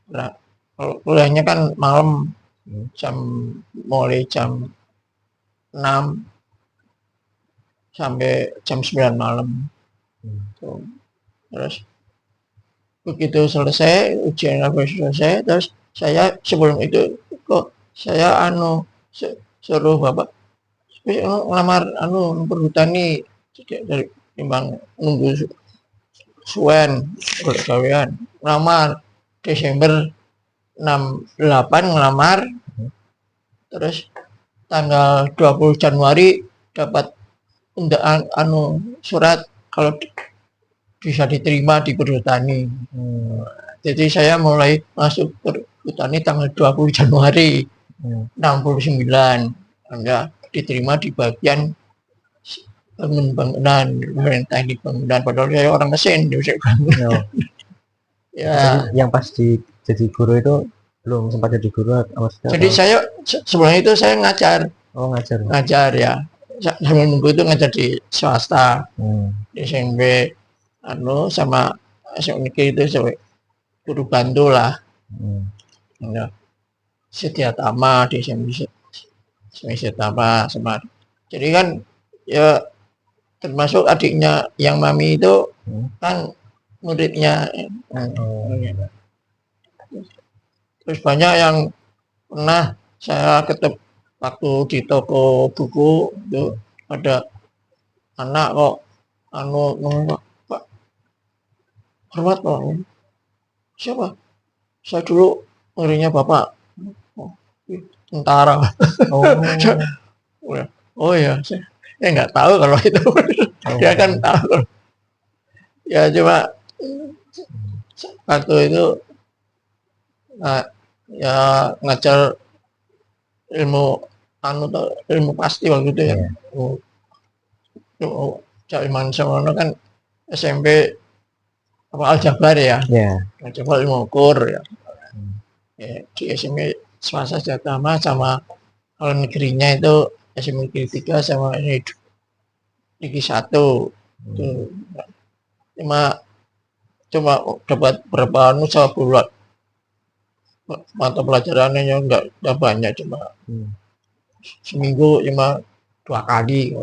Nah, kalau kuliahnya kan malam mulai jam 6 sampai jam 9 malam. Terus begitu selesai ujian selesai, terus saya sebelum itu kok saya suruh bapak ngelamar perhutani dari timbang nunggu suwen gawean. Ngelamar Desember 68 ngelamar, terus tanggal 20 Januari dapat undaan surat kalau bisa diterima di perhutani. Jadi saya mulai masuk perhutani tanggal 20 Januari 69. Anda diterima di bagian bangunan, teknik bangunan. Padahal saya orang mesin, ya. Yang pas jadi guru itu belum sempat jadi guru jadi saya sebelum itu saya ngajar. Ngajar ya. Sambil nunggu itu ngajar di swasta. Di SMP sama SMP itu sampai guru bantu lah. Setia Tama di SMP Setia Tama sama. Jadi kan ya termasuk adiknya yang mami itu kan muridnya. Terus banyak yang pernah saya ketemu waktu di toko buku itu ada anak kok Pak hormat Pak. Siapa? Saya dulu muridnya Bapak. Tentara. Oh ya, saya nggak tahu kalau itu. Dia kan tahu. Ya cuma waktu itu ya ngajar ilmu pasti waktu itu ya. Zaman semono kan SMP aljabar ya. Aljabar ilmu ukur ya. Di SMP swasta Jatama sama kalau negerinya itu SMP Negeri 3 sama Negeri 1. Cuma dapat berapa bulan mata pelajarannya nggak banyak, cuma seminggu cuma 2 kali.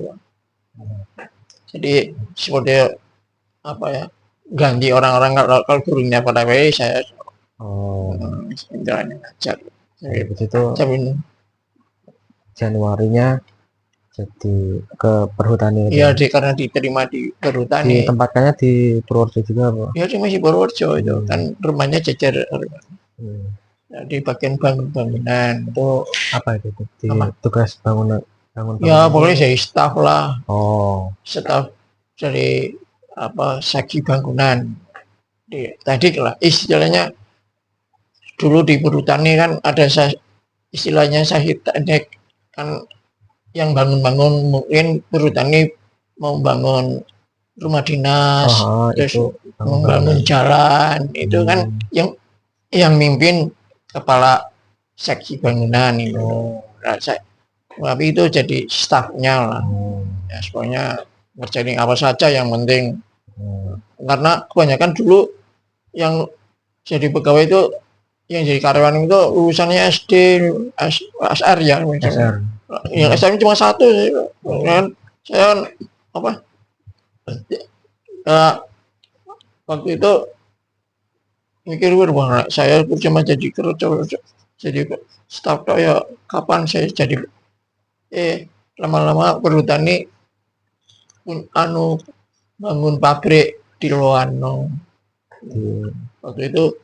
Jadi seperti apa ya, ganti orang-orang kalau gurunya pada saya ngajar. Itu Januarinya jadi ke perhutani. Iya, karena diterima di perhutani. Ditempatkannya di Purworejo juga, Pak? Iya, masih Purworejo itu kan rumahnya jejer. Di bagian bangunan. Itu apa itu? Tugas bangun. Ya pokoknya saya staf lah. Staf dari seksi bangunan. Tadi lah istilahnya dulu di perhutani kan ada istilahnya Syahid Teknik kan yang bangun-bangun mungkin perhutani mau bangun rumah dinas, Oh, terus itu membangun jalan itu kan yang mimpin kepala seksi bangunan itu. Nah, tapi itu jadi stafnya lah. Ya, pokoknya ngerjain apa saja yang penting. Karena kebanyakan dulu yang jadi pegawai itu yang jadi karyawan itu lulusannya SD, SR ya misalnya. Yang SR cuma satu sih. Kan saya apa? Waktu itu mikir wah saya cuma jadi kerja jadi staf ya kapan saya jadi lama-lama perhutani bangun pabrik di Loano. Waktu itu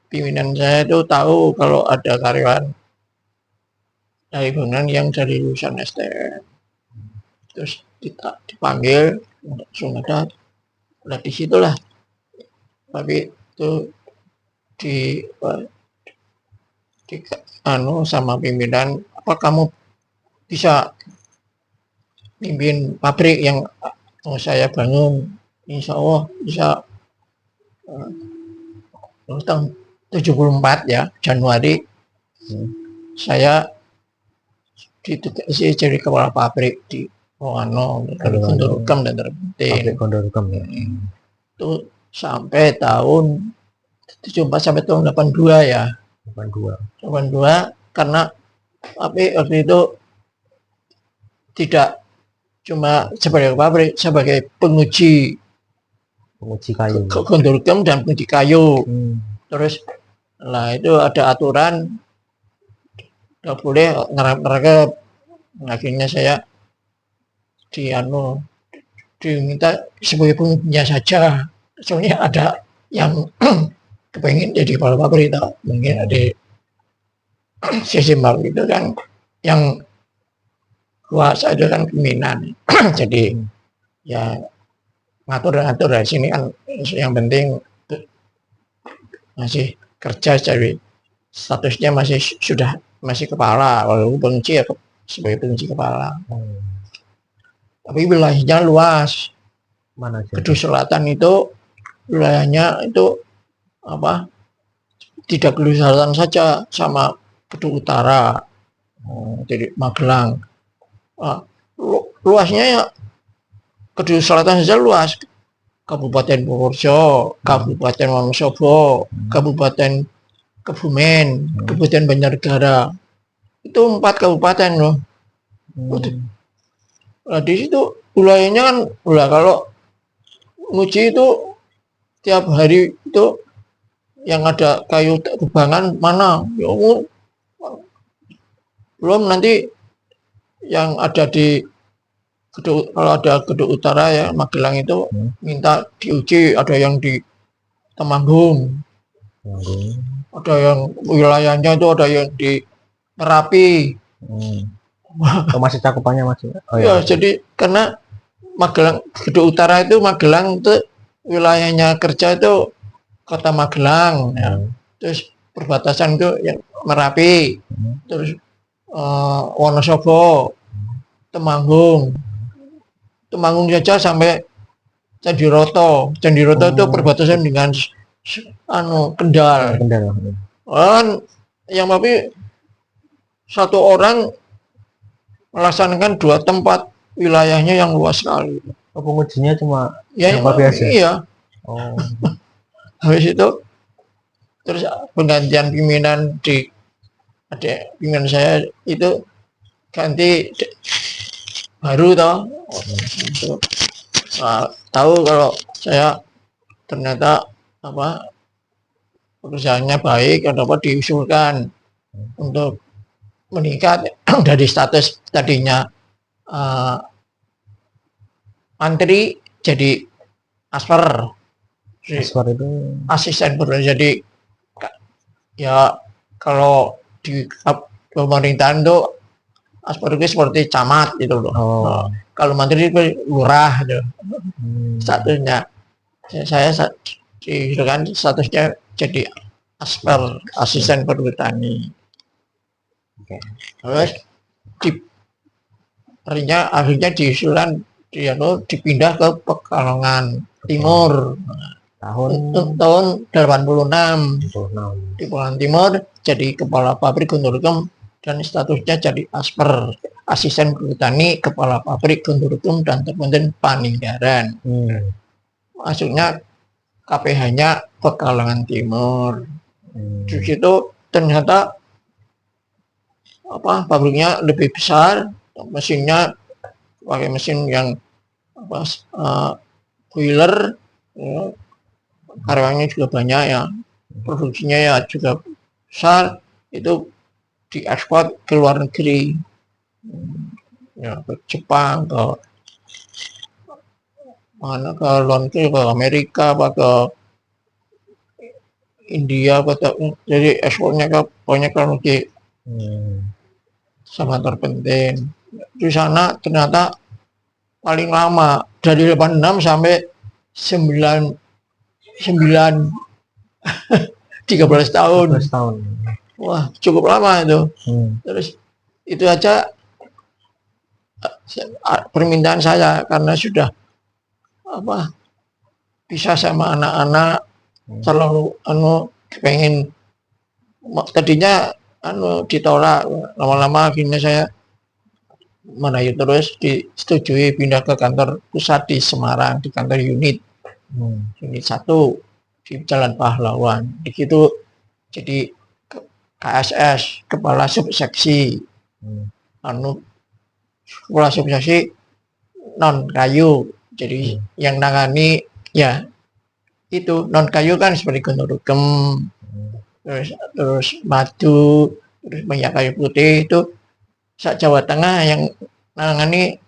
pimpinan saya itu tahu kalau ada karyawan dari bangunan yang dari lulusan STM, terus dipanggil langsung ada di situlah. Tapi itu di sama pimpinan, apa kamu bisa pimpin pabrik yang mau saya bangun? Insya Allah bisa. Tahun 74 ya Januari saya ditugasi jadi kepala pabrik di Loano, Gondorukam dan Terpenting. Itu sampai tahun 74 sampai tahun 82 ya. 82 karena tapi waktu itu tidak cuma sebagai pabrik, sebagai penguji kayu, Gondorukam dan penguji kayu. Terus lah itu ada aturan nggak boleh ngerap-ngerap. Akhirnya saya diminta sebagai pengujinya saja. Soalnya ada yang kepengen jadi kepala pabrik itu mungkin ada sistem baru itu kan yang kuasa itu kan pimpinan. Jadi ya ngatur dari sini kan yang penting masih kerja, jadi statusnya masih kepala, walaupun penguji ya sebagai penguji kepala. Tapi wilayahnya luas. Mana Kedua Selatan itu wilayahnya itu apa? Tidak Kedua Selatan saja, sama Kedua Utara. Jadi Magelang. Luasnya ya Kedua Selatan saja luas. Kabupaten Purworejo, Kabupaten Wonosobo, Kabupaten Kebumen, Kabupaten Banjarnegara. Itu 4 kabupaten loh. Nah, di situ wilayahnya kan kalau nguji itu tiap hari itu yang ada kayu tebangan mana? Ya, belum nanti yang ada di kalau ada Kedua Utara ya Magelang itu minta diuji, ada yang di Temanggung, ada yang wilayahnya itu ada yang di Merapi. Masih cakupannya masih. Ya, jadi karena Magelang Kedua Utara itu Magelang itu wilayahnya kerja itu Kota Magelang, ya. Terus perbatasan itu yang Merapi, terus Wonosobo, Temanggung saja sampai Candiroto itu perbatasan dengan Kendal. Kan yang tapi satu orang melaksanakan 2 tempat wilayahnya yang luas sekali. Pengujinya cuma ya, biasa. Iya. Habis itu terus penggantian pimpinan pimpinan saya itu ganti baru tahu kalau saya ternyata pekerjaannya baik, dapat diusulkan untuk meningkat dari status tadinya mantri jadi asper itu asisten berarti. Jadi ya kalau di pemerintahan itu asper itu seperti camat gitu loh. Kalau mantri itu lurah gitu. Statusnya saya kan statusnya jadi asper, asisten perhutani. Oke. Terus di akhirnya diusulan dipindah ke Pekalongan Timur Tahun tahun 86 26. di Pekalongan Timur jadi kepala pabrik Guntur dan statusnya jadi asisten Perhutani, kepala pabrik Guntur dan terpencen Paninggaran. Masuknya KPH-nya Pekalongan Timur. Di situ ternyata pabriknya lebih besar, mesinnya pakai mesin yang boiler, ya, karyawannya juga banyak ya, produksinya ya juga besar, itu diekspor ke luar negeri, ya, ke Jepang, ke mana, ke luar negeri, ke Amerika, apa ke India, jadi ekspornya ke banyak luar negeri. Sangat terpenting. Di sana ternyata paling lama dari 86 sampai 99 13 tahun. 13 tahun. Wah, cukup lama itu. Terus itu aja permintaan saya karena sudah bisa sama anak-anak, selalu pengen, tadinya ditolak, lama-lama akhirnya saya merayu terus disetujui pindah ke kantor pusat di Semarang, di kantor unit 1 di Jalan Pahlawan. Di situ jadi KSS, kepala subseksi, kepala subseksi non kayu. Jadi yang nangani ya itu non kayu kan seperti Guntur terus madu, terus minyak kayu putih, itu Jawa Tengah yang nangani.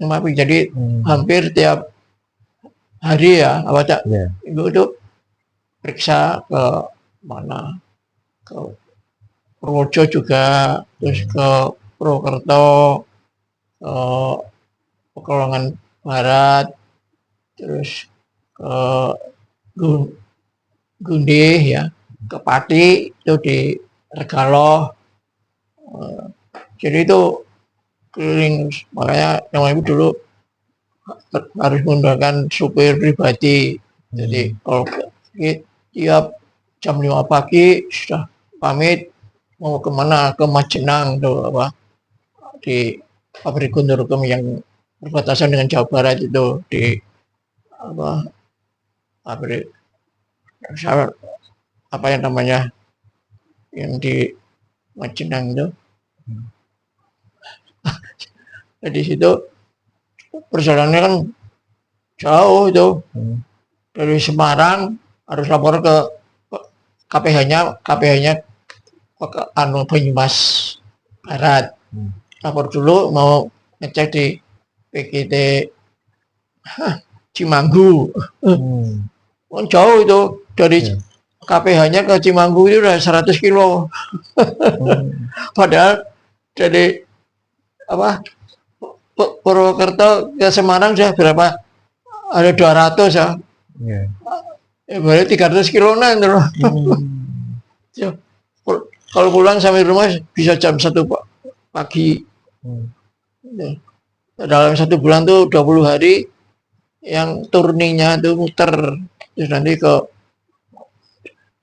Jadi hampir tiap hari ya, ibu itu periksa ke mana, ke Purworejo juga, terus ke Purwokerto, ke Pekalongan Barat, terus ke Gundih ya, ke Pati, itu di Regaloh. Jadi itu keliling, makanya yang ibu dulu harus menggunakan supir pribadi. Jadi kalau tiap jam 5 pagi sudah pamit mau kemana, ke Majenang tuh, di pabrik Guntur yang berbatasan dengan Jawa Barat itu, di pabrik yang namanya yang di Majenang itu. Di situ perjalanannya kan jauh itu, dari Semarang harus lapor ke KPH-nya Banyumas Barat. Lapor dulu mau ngecek di PGT Cimanggu. Jauh itu, dari KPH-nya ke Cimanggu itu udah 100 kilo. Padahal dari Purwokerto ke Semarang sudah berapa? Ada 200 ya. Berarti 300 kiloan loh. Kalau pulang sampai rumah bisa jam 1 pagi. Dalam 1 bulan tuh 20 hari yang turningnya tuh muter. Terus nanti ke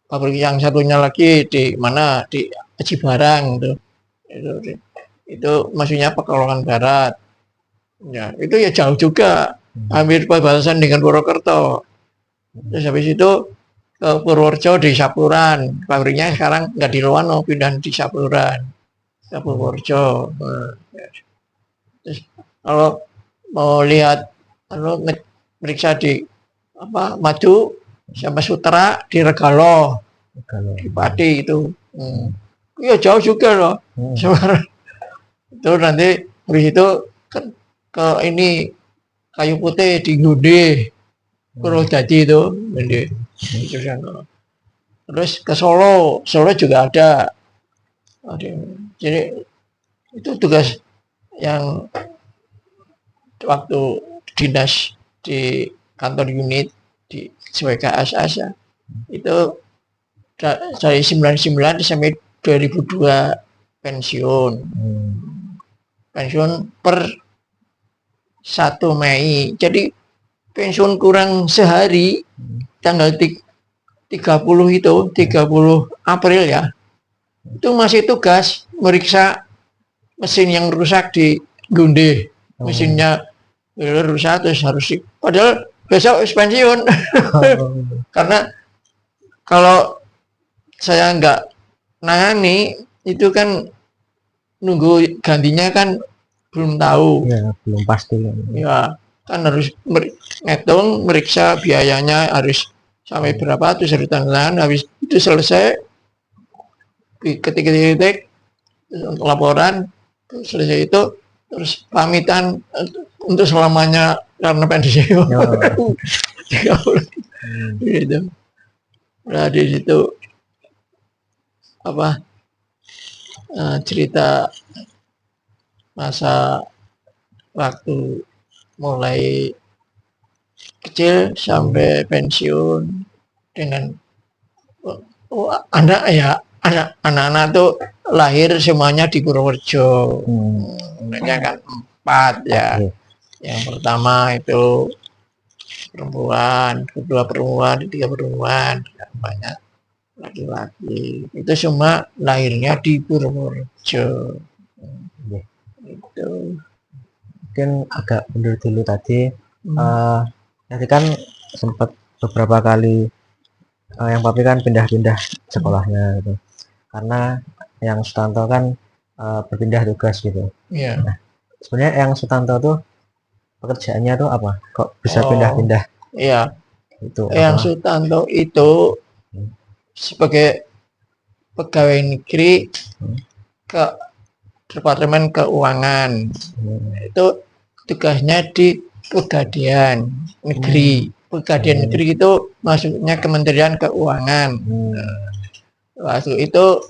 pabrik yang satunya lagi di mana, di Cibarang tuh. Itu maksudnya Pekalongan Barat. Ya, itu ya jauh juga, hampir perbatasan dengan Purwokerto. Terus habis itu ke Purworejo di Sapuran, pabriknya sekarang nggak di Loano, pindah di Sapuran, ke Purworejo. Terus kalau mau lihat, meriksa di Madu sama Sutra di Regaloh, di Pati itu. Ya jauh juga loh. Itu nanti habis itu ke ini kayu putih di Gundih, Purwodadi itu, terus ke Solo juga ada. Jadi itu tugas yang waktu dinas di kantor unit di sebagai KSS ya, itu dari 99 sampai 2002 pensiun. Pensiun per 1 Mei. Jadi pensiun kurang sehari, tanggal 30 itu, 30 April ya. Itu masih tugas meriksa mesin yang rusak di Gunde. Mesinnya rusak terus padahal besok pensiun. Karena kalau saya nggak nangani itu kan nunggu gantinya kan belum tahu. Ya, belum pasti. Ya, kan harus ngitung, meriksa biayanya harus sampai berapa, terus harus tanggalan, habis itu selesai, ketik laporan, selesai itu, terus pamitan untuk selamanya karena pensiun. Gitu. Nah, di situ apa cerita masa waktu mulai kecil sampai pensiun dengan anak-anak tuh lahir semuanya di Purworejo. Namanya kan 4 ya. Yang pertama itu perempuan, kedua perempuan, ketiga perempuan, banyak laki-laki. Itu semua lahirnya di Purworejo. Itu Mungkin agak mundur dulu tadi. Tadi kan sempat beberapa kali yang papi kan pindah-pindah sekolahnya gitu. Karena yang Sutanto kan berpindah tugas gitu. Iya. Nah, sebenarnya yang Sutanto tuh pekerjaannya tuh apa? Kok bisa pindah-pindah? Iya. Itu yang Sutanto itu sebagai pegawai negeri ke Departemen Keuangan. Itu tugasnya di Pegadaian Negeri. Pegadaian Negeri itu maksudnya Kementerian Keuangan. Waktu itu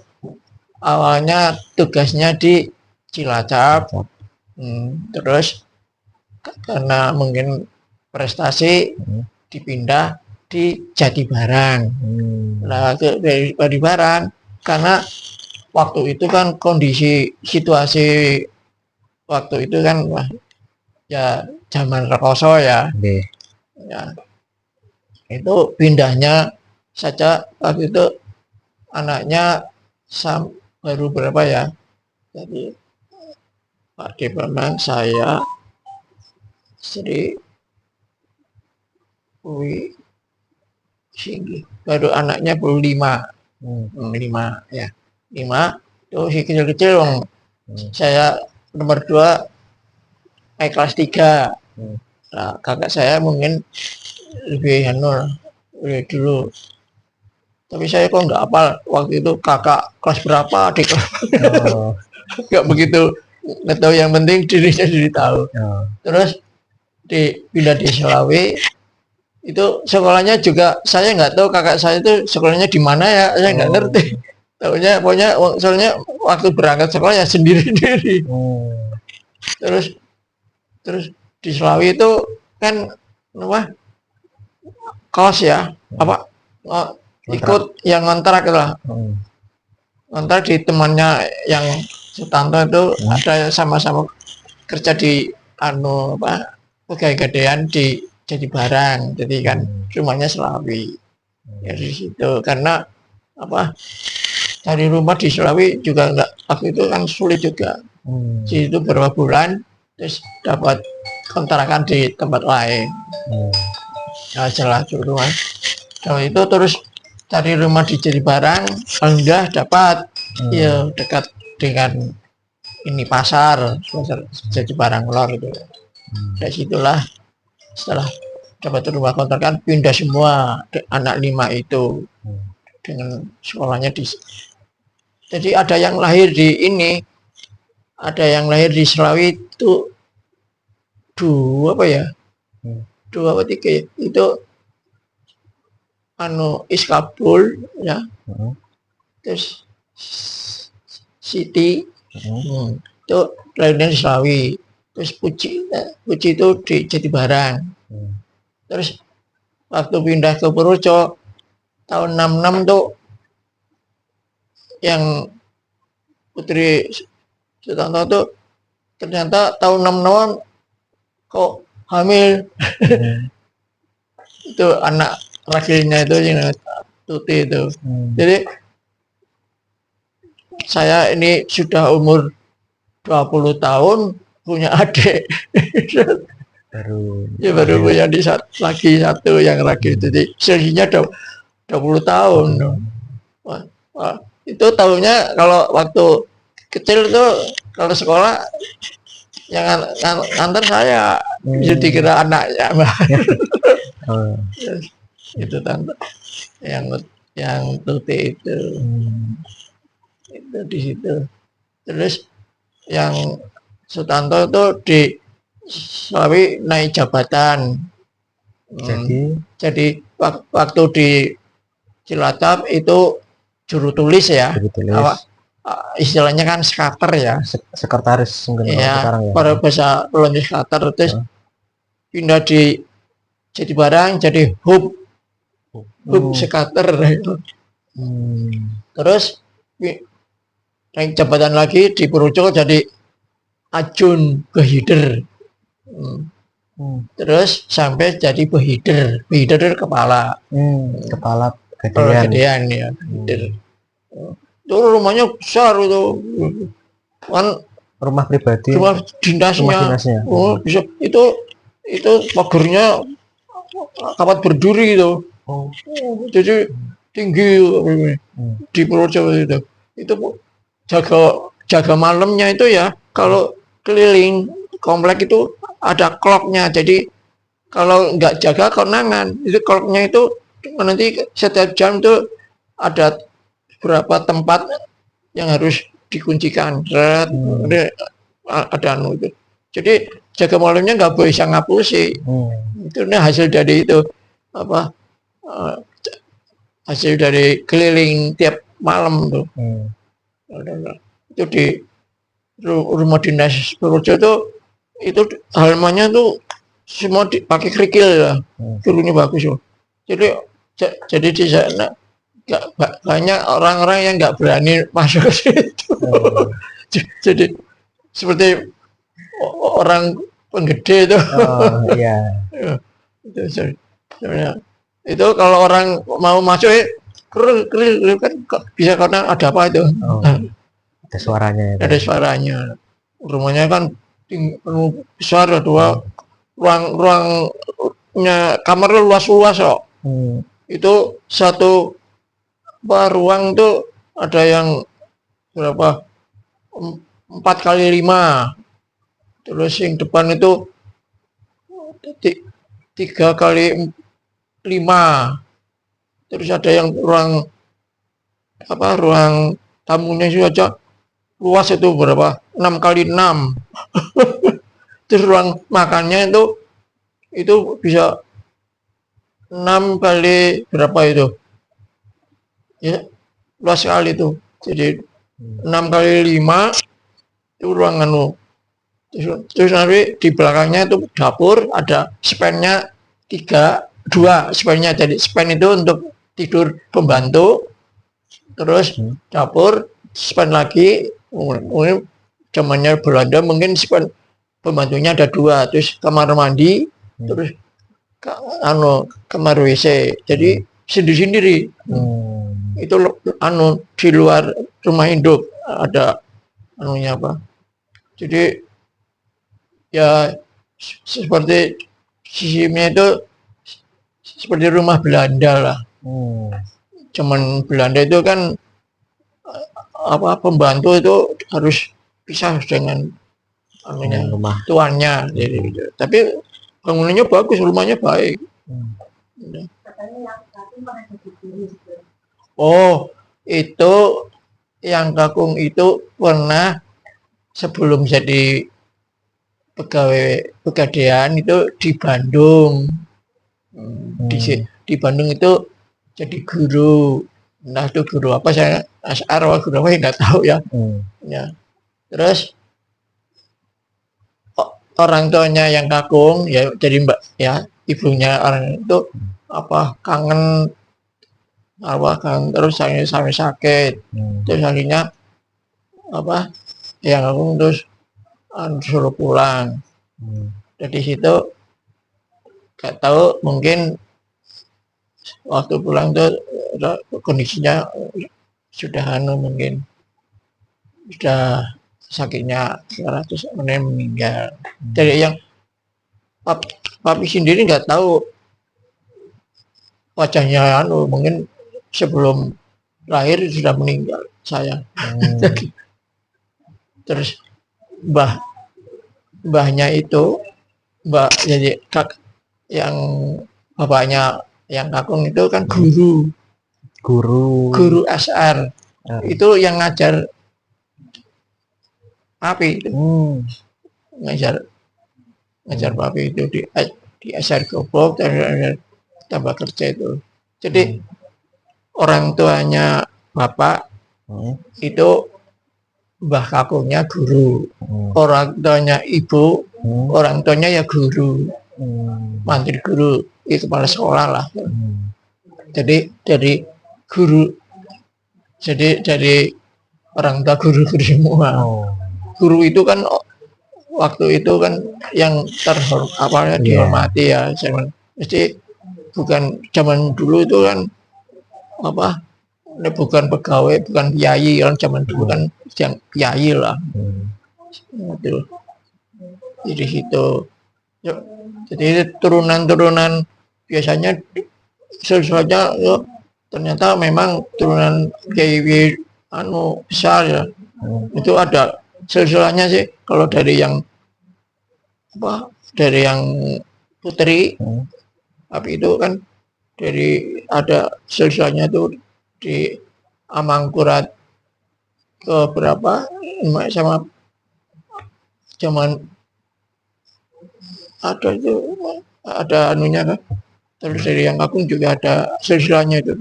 awalnya tugasnya di Cilacap. Terus karena mungkin prestasi dipindah di Jatibarang. Nah, dari Jatibarang karena waktu itu kan kondisi situasi waktu itu kan ya zaman rekoso ya. Ya. Itu pindahnya saja waktu itu anaknya baru berapa ya? Jadi Pak Departemen saya Sri Wi Singgi baru anaknya baru 5 ya 5 itu si kecil-kecil dong. Saya nomor 2 naik kelas 3. Nah, kakak saya mungkin lebih dulu. Tapi saya kok nggak hafal waktu itu kakak kelas berapa, adik kelas nggak begitu nggak tahu, yang penting dirinya sendiri tahu. Terus pindah di Selawi itu sekolahnya juga saya nggak tahu kakak saya itu sekolahnya di mana ya, saya nggak ngerti. Tahunya pokoknya soalnya waktu berangkat sekolah ya sendiri-sendiri. Terus di Selawi itu kan apa kos ya ikut yang ngontrak lah. Ngontrak di temannya yang Sutanto itu ada sama-sama kerja di Pegadaian di Jatibarang. Jadi kan rumahnya Selawi. Ya di situ karena cari rumah di Selawi juga enggak, waktu itu kan sulit juga. Di situ beberapa bulan terus dapat kontrakan di tempat lain. Nah, jelas rumah. Kalau itu terus cari rumah di Jatibarang, alhamdulillah dapat. Ya dekat dengan ini pasar Jatibarang Lor itu. Dari situlah setelah dapat rumah kontrakan pindah semua anak 5 itu dengan sekolahnya di. Jadi ada yang lahir di ini, ada yang lahir di Selawi itu 2 atau 3 ya? Itu Iskabul ya. Terus Siti itu lahirnya di Selawi. Terus Puji itu di Jatibarang. Terus waktu pindah ke Purworejo tahun 66 tuh yang Putri Sutanto tuh ternyata tahun 66 kok hamil. Itu anak ragilnya itu yang Tuti itu. Jadi saya ini sudah umur 20 tahun punya adik. baru punya lagi satu yang ragil. Jadi selisihnya 20 tahun. Wah, itu tahunya kalau waktu kecil tuh kalau sekolah yang nganter saya bisa dikira anaknya. Itu tante yang Tuti itu di situ. Terus yang Sutanto itu di Slawi naik jabatan. Jadi waktu di Cilacap itu juru tulis ya. Istilahnya kan skater ya. Sekretaris mungkin ya, sekarang ya. Pada bahasa Polandia skater, terus pindah di jadi barang jadi hub skater. Terus naik jabatan lagi di Purworejo jadi ajun behider. Terus sampai jadi behider kepala. Kepala gedean ya. Itu rumahnya besar itu. Kan rumah pribadi. Rumah dinasnya. Oh, bisa itu pagernya kawat berduri itu. Jadi tinggi di Purworejo itu. Itu jaga malamnya itu ya, kalau keliling komplek itu ada clocknya. Jadi kalau nggak jaga konangan, itu clocknya itu nanti setiap jam tuh ada beberapa tempat yang harus dikuncikan. Ada itu. Jadi jaga malamnya nggak boleh ngapusi. Itu hasil dari itu apa? Hasil dari keliling tiap malam tuh. Itu di rumah dinas Purworejo itu halamannya tuh semua dipakai kerikil ya. Turunnya bagus loh. Jadi di sana banyak orang-orang yang nggak berani masuk ke situ. Jadi seperti orang penggede itu. Itu kalau orang mau masuk keril kan bisa karena ada apa itu. Ada suaranya. Ada suaranya. Rumahnya kan penuh besar, ruangnya kamarnya luas-luas kok. Itu satu ruang tuh ada yang berapa 4x5, terus yang depan itu 3x5, terus ada yang ruang tamunya itu aja luas itu berapa 6x6. Terus ruang makannya itu bisa 6 kali berapa itu ya, luas sekali itu. Jadi 6x5 itu ruang terus nanti di belakangnya itu dapur, ada spennya 2 spennya. Jadi spen itu untuk tidur pembantu, terus dapur spen lagi. Mungkin zamannya Belanda mungkin spen pembantunya ada 2, terus kamar mandi, terus kamar WC. Jadi sendiri-sendiri. Itu di luar rumah induk ada apa. Jadi ya seperti sistemnya itu seperti rumah Belanda lah. Zaman Belanda itu kan pembantu itu harus pisah dengan rumah tuannya. Jadi gitu. Tapi bangunannya bagus, rumahnya baik. Oh, itu yang kakung itu pernah sebelum jadi pegawai pegadaian itu di Bandung. Di Bandung itu jadi guru. Nah itu guru apa, saya Ashar guru apa nggak tahu ya. Ya. Terus orang tuanya yang kakung ya, jadi mbak ya, ibunya orang itu kangen terus sampai sakit. Terus akhirnya apa yang aku terus suruh pulang. Dari situ gak tahu mungkin waktu pulang tuh kondisinya sudah mungkin sudah sakitnya terus meninggal. Dari yang papi sendiri nggak tahu wajahnya mungkin sebelum lahir sudah meninggal saya. Terus mbahnya itu jadi yang bapaknya yang kakung itu kan guru SR itu yang ngajar papi itu ngajar papi itu di SR Gobok dan tambah kerja itu. Jadi orang tuanya bapak itu mbah kakungnya guru, orang tuanya ibu, orang tuanya ya guru, mantri guru, itu kepala sekolah lah. Jadi dari guru, jadi dari orang tua guru-guru semua. Guru itu kan waktu itu kan yang terhormat dihormati ya, mesti bukan zaman dulu itu kan apa? Ini bukan pegawai, bukan kiai, orang zaman dulu kan yang kiai lah. Itu. Jadi itu. Jadi turunan-turunan biasanya sesuatu ternyata memang turunan kiai besar ya. Itu ada silsilahnya sih. Kalau dari yang dari yang putri, tapi itu kan dari ada silsilahnya itu di Amangkurat ke berapa sama zaman ada itu ada anunya kan. Terus dari yang Agung juga ada silsilahnya itu.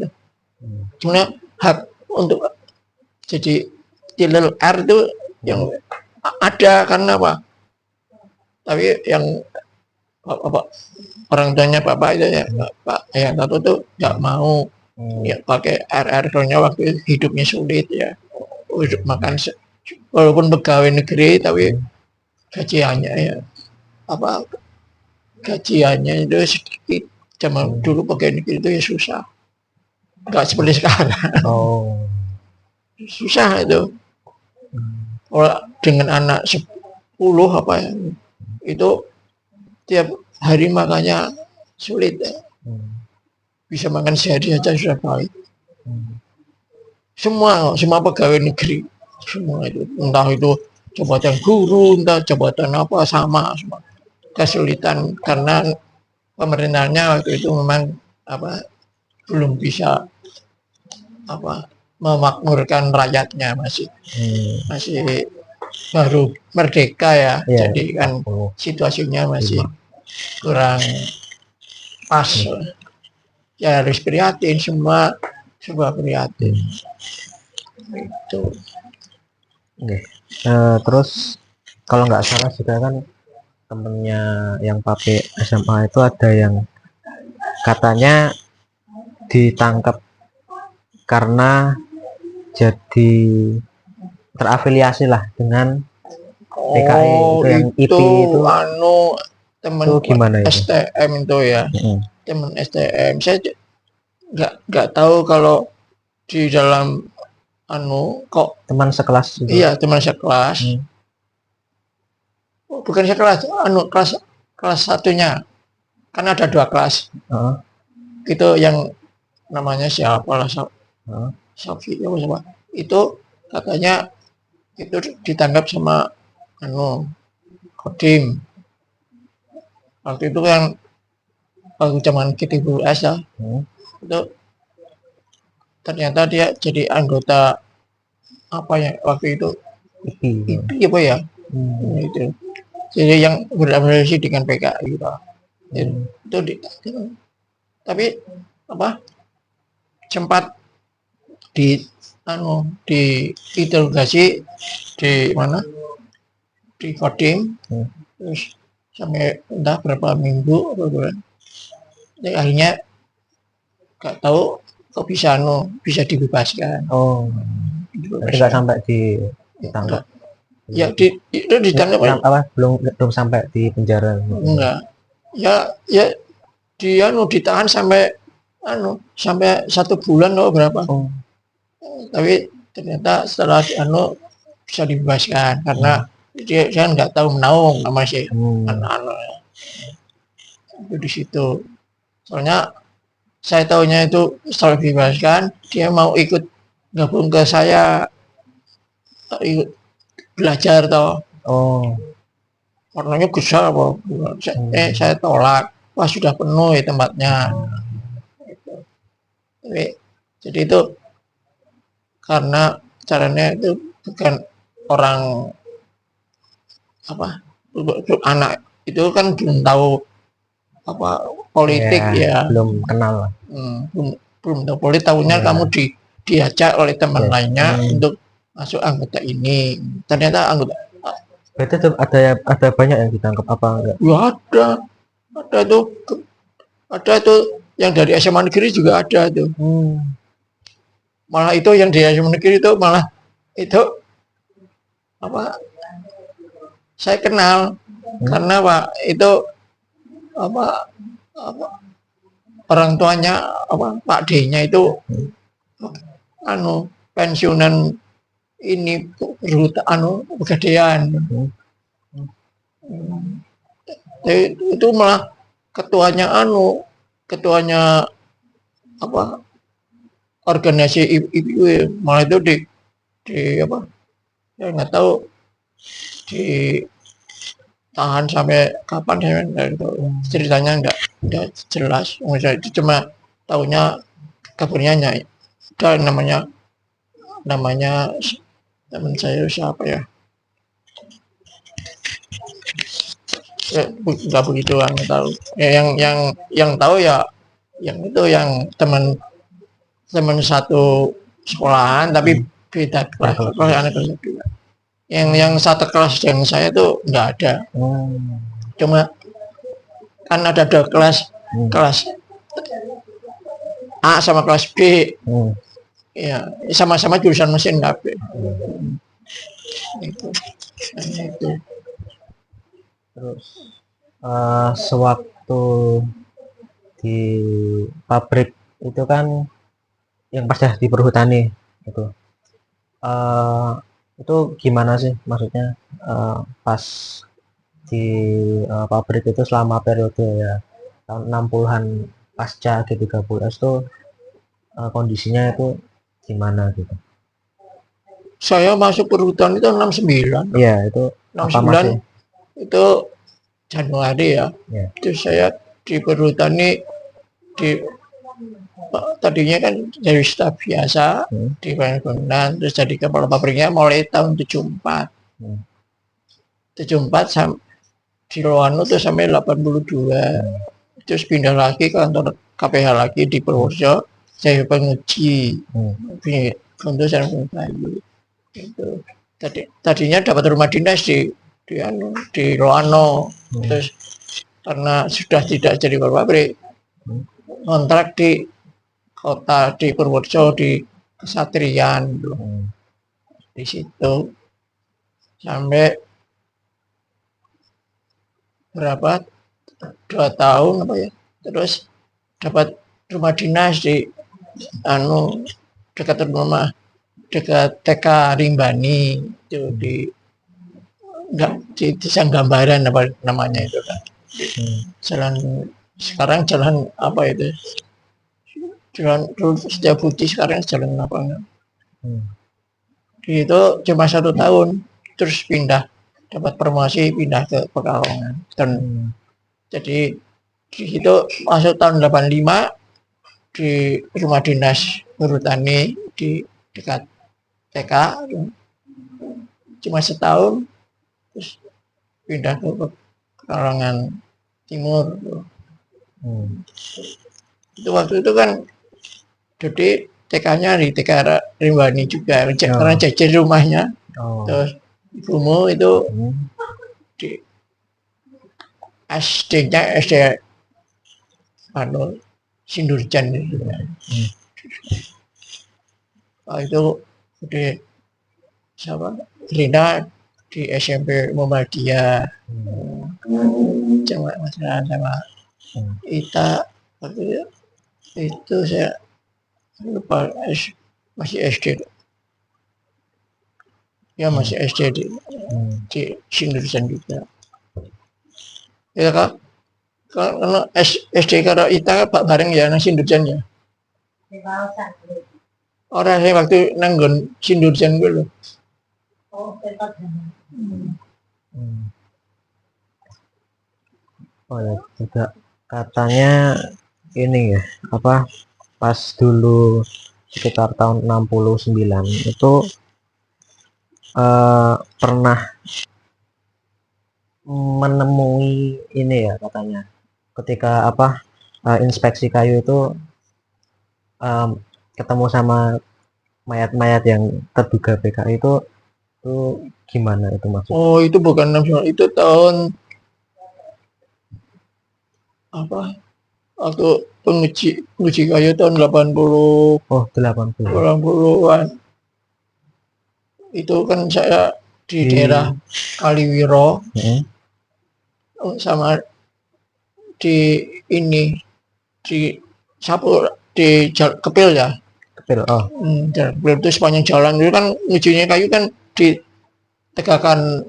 Sebenarnya hak untuk jadi tilal R itu yang ada karena apa? Tapi yang orang tuanya bapak itu ya Pak yang satu tuh nggak mau ya pakai RR soalnya waktu hidupnya sulit ya, makan walaupun pegawai negeri tapi gajiannya ya gajiannya itu sedikit. Zaman dulu pegawai negeri itu ya susah, nggak seperti sekarang. Susah itu. Kalau dengan anak 10 itu tiap hari makannya sulit ya. Bisa makan sehari aja sudah baik. Semua pegawai negeri semua itu, entah itu jabatan guru, entah jabatan apa sama kesulitan karena pemerintahnya waktu itu memang belum bisa memakmurkan rakyatnya, masih baru merdeka ya, jadi kan situasinya masih kurang pas. Ya harus prihatin, semua prihatin. Itu. Terus kalau nggak salah juga kan temennya yang papi SMA itu ada yang katanya ditangkap karena jadi terafiliasi lah dengan PKI itu yang IP itu teman itu gimana itu? STM itu ya. Teman STM saya nggak tahu kalau di dalam kok teman sekelas itu. Iya, teman sekelas. Bukan sekelas, kelas satunya kan ada 2 kelas. Itu yang namanya siapa lah, Safi siapa itu katanya itu ditangkap sama Kodim waktu itu kan waktu zaman KTBS ya. Itu ternyata dia jadi anggota waktu itu IP apa ya. Itu jadi yang berafiliasi dengan PKI gitu. Itu tapi sempat diinterogasi di mana di Kodim, terus sampai entah berapa minggu jadi akhirnya nggak tahu kok bisa dibebaskan. Tidak sampai di ditangkap? Ya itu ditangkap Belum sampai di penjara? enggak. Ya dia ditahan sampai sampai 1 bulan atau berapa. Oh. Tapi ternyata setelah bisa dibebaskan karena dia nggak tahu menaung sama si anak-anak itu di situ. Soalnya saya tahunya itu setelah dibebaskan dia mau ikut gabung ke saya, ikut belajar toh. Oh. Warnanya besar apa? Saya tolak. Wah sudah penuh ya tempatnya. Jadi itu karena caranya itu bukan orang anak itu kan belum tahu politik ya, belum kenal lah. belum tahu politik, tahunya kamu diajak oleh teman lainnya untuk masuk anggota ini, ternyata anggota. Berarti itu ada banyak yang ditangkap apa enggak? Ya ada tuh yang dari SMA negeri juga ada tuh. Malah itu yang di SMA negeri itu malah itu saya kenal karena itu orang tuanya Pak D-nya itu pensiunan ini pegadaian. Itu malah ketuanya organisasi ibu malah itu di ya nggak tahu ditahan sampai kapan ya, ceritanya nggak jelas. Itu cuma tahunya kabarnya ada namanya teman saya siapa ya, nggak begitu nggak tahu ya, yang tahu ya yang itu yang teman satu sekolahan tapi beda kelas, anak kelas 2. Yang satu kelas dengan saya tuh nggak ada. Cuma kan ada 2 kelas, kelas A sama kelas B. Ya, sama-sama jurusan mesin kabeh. Itu. Terus sewaktu di pabrik itu kan yang pas di perhutani itu gimana sih, maksudnya pas di pabrik itu selama periode ya tahun 60-an pasca G30S itu kondisinya itu gimana gitu? Saya masuk perhutani itu 69. Iya, itu 69 itu Januari ya. Itu saya di perhutani tadinya kan dari staf biasa di bangunan, terus jadi kepala pabriknya mulai tahun 74. 74 di Loano tuh sampai 82. Terus pindah lagi ke kantor KPH lagi di Purworejo, saya penguji untuk saya kayu itu. Tadinya dapat rumah dinas di Loano, terus karena sudah tidak jadi pabrik, kontrak di kota di Purworejo di Kesatrian di situ sampai berapa 2 tahun terus dapat rumah dinas di dekat TK Rimbani itu di Desa Gambaran namanya itu kan. Jalan sekarang jalan apa itu? Jalan Setiabudi, sekarang jalan apa enggak? Itu cuma 1 tahun terus dapat promosi pindah ke Pekalongan dan jadi di situ masuk tahun 85 di rumah dinas perhutani di dekat TK cuma setahun terus pindah ke Pekalongan Timur. Itu waktu itu kan jadi TK-nya di TK Rimbani juga karena jajan rumahnya. Terus ibumu itu di SD-nya SD Sindurjan itu. Itu siapa Rina di SMP Muhammadiyah, sama sama Hmm. Ita waktu itu saya lupa, masih SD ya, masih SD di Sindusan juga ya kak. Kalau SD karo Ita pak bareng ya nang Sindusan ya, orang yang waktu nanggon Sindusan gue loh. Hmm. Oh ya, juga katanya ini ya, apa, pas dulu sekitar tahun 69 itu pernah menemui ini ya katanya, ketika apa, inspeksi kayu itu em, ketemu sama mayat-mayat yang terduga PKI itu gimana itu maksudnya? Oh itu bukan nasional, itu tahun apa, waktu penguji kayu tahun 80 Oh 80. 80-an. Itu kan saya di Di daerah Kaliwiro hmm, sama di ini di sapu di Kepil ya. Kepil. Oh. Jalan Kepil itu sepanjang jalan itu kan ngujinya kayu kan ditegakkan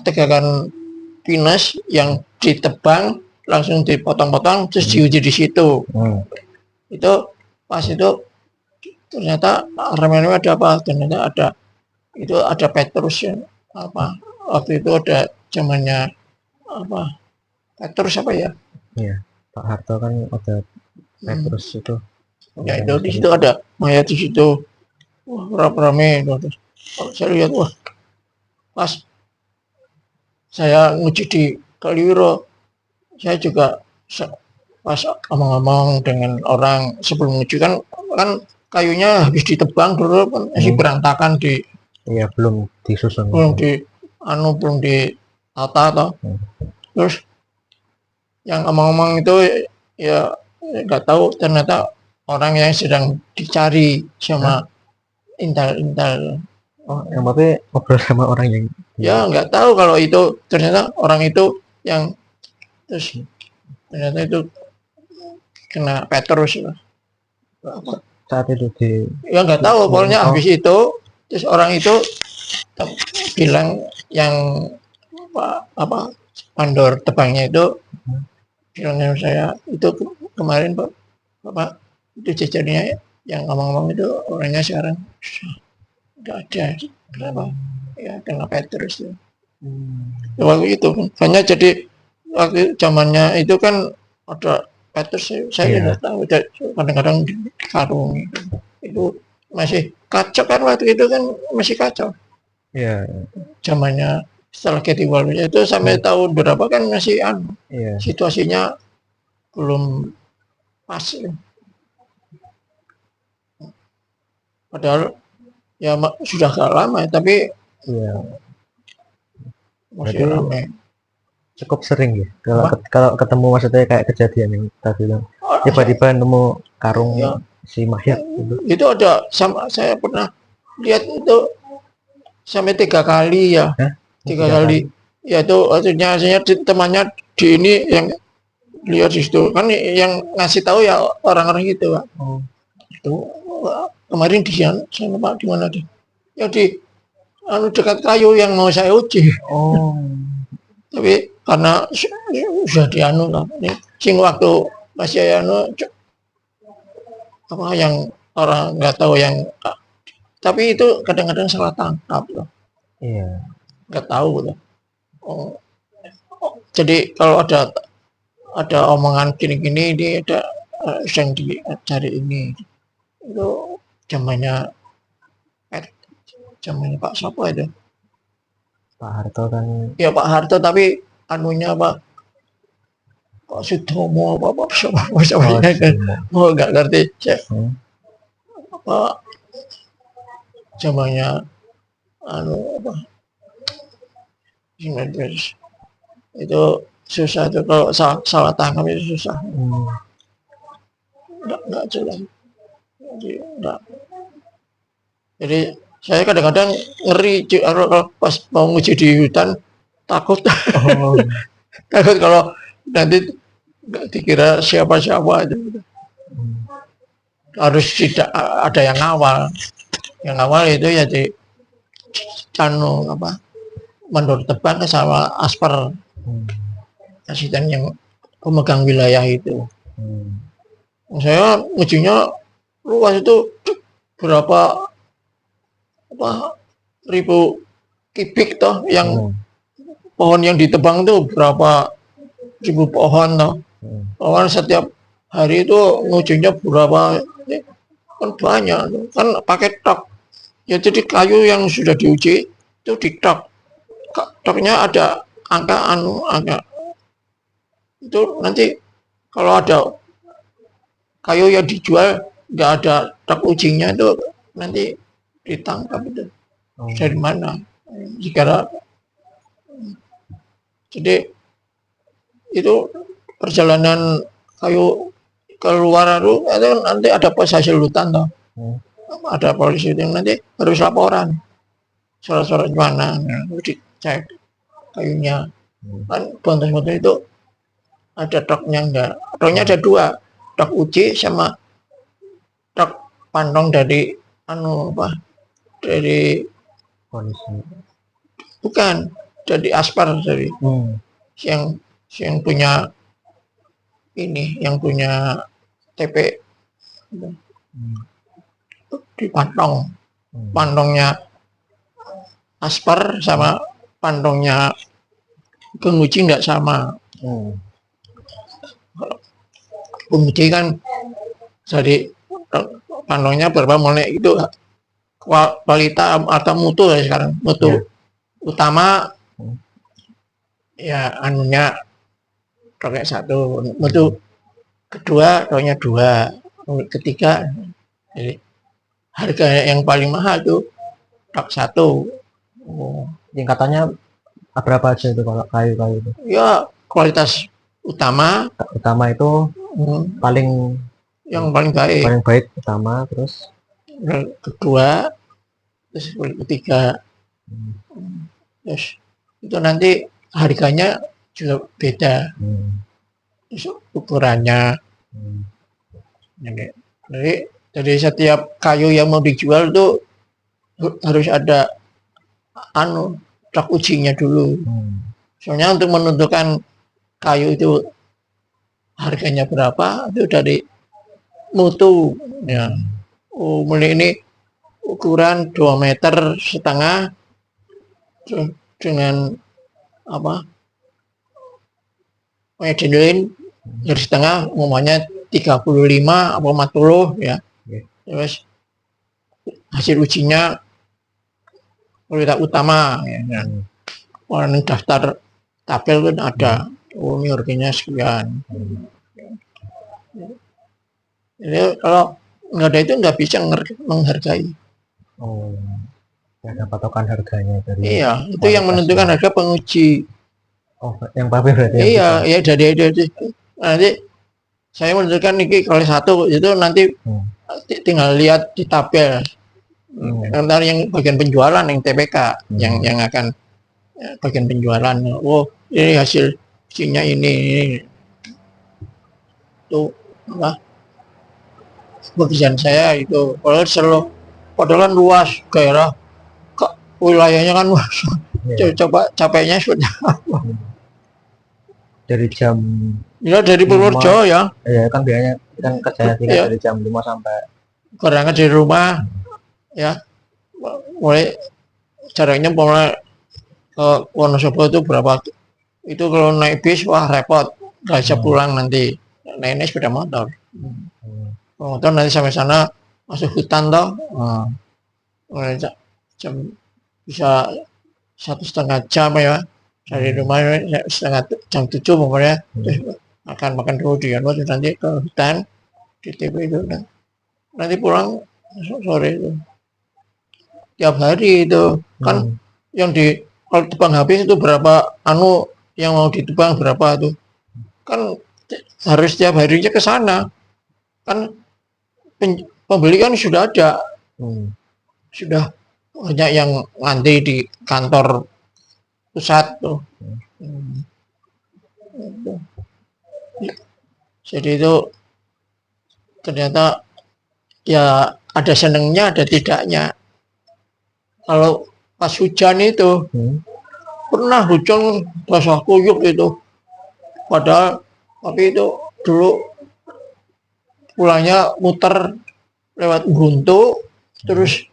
tegakan pinus yang ditebang langsung dipotong-potong terus diuji di situ. Itu pas itu ternyata rame-rame ada apa, ternyata ada Petrus ya, apa waktu itu ada zamannya apa Petrus apa ya, Iya, Pak Harto kan ada Petrus itu. ya itu di situ ada mayat di situ, wah rame. Terus saya lihat, wah pas saya nguji di Kaliwiro, saya juga pas ngomong-ngomong dengan orang sebelum nguji kan kayunya habis ditebang dulu kan masih berantakan Iya, belum disusun. belum ditata toh. Terus yang ngomong-ngomong itu ya nggak tahu ternyata orang yang sedang dicari sama intel. Oh, yang Bapak ngobrol sama orang yang Ya nggak tahu kalau itu ternyata orang itu yang terus ternyata itu kena Petrus lah. saat itu di Ya nggak tahu, pokoknya habis itu terus orang itu bilang yang apa mandor tebangnya itu bilangnya saya itu kemarin Bapak itu jajarnya yang ngomong-ngomong itu orangnya sekarang nggak ada. Kenapa? Ya kena Petrus ya. Waktu itu hanya jadi waktu zamannya itu kan ada Petrus, saya tidak tahu, kadang-kadang di karung itu masih kacau kan, waktu itu kan masih kacau. Iya. Zamannya setelah Getty World itu sampai tahun berapa kan masih situasinya belum pas. Padahal ya sudah agak lama tapi masih ramai. Cukup sering ya kalau ketemu, maksudnya kayak kejadian yang tadi bilang tiba-tiba nemu karung si mayat itu ada, sama saya pernah lihat itu sampai 3 kali ya. 3 kali ya, itu artinya temannya di ini yang lihat di situ kan, yang ngasih tahu ya orang-orang gitu Pak. Itu kemarin di sana Pak, di mana deh yang di dekat kayu yang mau saya uji. Tapi karena sudah dianu lah, sing waktu masih apa yang orang nggak tahu yang, tapi itu kadang-kadang salah tangkap loh. Nggak tahu loh. Jadi kalau ada omongan gini-gini, ini ada yang dicari ini itu zamannya Pak siapa itu? Pak Harto kan. Ya Pak Harto, tapi anunya Pak Sutomo apa siapa kan, nggak ngerti saya. Apa zamannya apa itu susah tuh, kalau salah tangkap itu susah. Nggak jelas. Jadi Saya kadang-kadang ngeri kalau pas mau nguji di hutan, takut Oh. takut kalau nanti nggak dikira siapa-siapa itu. Harus tidak ada yang ngawal. Yang ngawal itu ya di cano apa menurut tebang sama aspar asisten yang pemegang wilayah itu. Saya ngujinya luas itu berapa apa ribu kubik toh yang pohon yang ditebang itu berapa ribu pohon toh. Pohon setiap hari itu ngujinya berapa kan banyak kan pakai truk ya, jadi kayu yang sudah diuji itu di truk, truknya ada angka itu nanti kalau ada kayu yang dijual nggak ada truk ujinya itu nanti ditangkap itu dari mana jika jadi itu perjalanan kayu keluar itu nanti ada pos hasil hutan toh. Ada polisi itu nanti harus laporan surat-surat mana dicek kayunya kan bontos-bontos itu ada truknya enggak, truknya ada dua, truk uji sama truk pantong dari dari Polisi. bukan dari aspar dari yang punya ini yang punya TP di pantongnya aspar sama pantongnya penguji nggak sama. Penguji kan dari pantongnya berapa mulai itu kualitas atau mutu ya sekarang mutu utama ya anunya pakai satu, mutu kedua rohnya dua, ketiga jadi harga yang paling mahal tuh truk satu. Tingkatannya berapa aja itu kalau kayu-kayu itu? Ya kualitas utama itu paling yang paling baik utama, terus kedua, terus ketiga, terus itu nanti harganya juga beda, terus ukurannya. Jadi dari setiap kayu yang mau dijual tuh harus ada truk ujinya dulu. Soalnya untuk menentukan kayu itu harganya berapa itu dari mutu ya. Mulai ini ukuran 2,5 meter dengan medelin garis setengah umumnya 35 atau 40 ya. Terus hasil ujinya kualitas utama ya. Orang daftar tabel kan ada, ini harganya sekian. Jadi kalau nggak ada itu nggak bisa menghargai. Ada patokan harganya dari. Iya, itu yang menentukan harga penguji. Yang papi berarti. Iya, ya dari nanti saya menentukan ini kalau satu itu nanti tinggal lihat di tabel. Ntar yang bagian penjualan yang TPK yang akan bagian penjualan. Oh, ini hasil ujinya ini. Itu apa? Pekerjaan saya itu padahal luas daerah wilayahnya kan luas. Coba capeknya sudah dari jam dari Purworejo ya. Iya kan biasanya kan kerjanya dari jam 5 sampai berangkat dari rumah ya, mulai jaraknya mulai ke Wonosobo itu berapa itu kalau naik bis wah repot, nggak bisa pulang nanti naik sepeda motor. Motor nanti sampai sana masuk hutan toh, jam bisa 1,5 jam ya dari rumah jam 7 pokoknya, terus makan dulu di nanti ke hutan di TP itu nanti pulang sore itu tiap hari itu kan yang kalau tebang habis itu berapa yang mau ditebang berapa tuh kan harus tiap harinya ke sana kan pembeli kan sudah ada sudah banyak yang ngantri di kantor pusat tuh. Gitu. Jadi itu ternyata ya ada senengnya ada tidaknya. Kalau pas hujan itu pernah hujan basah kuyup itu, padahal tapi itu dulu pulangnya muter lewat Guntu terus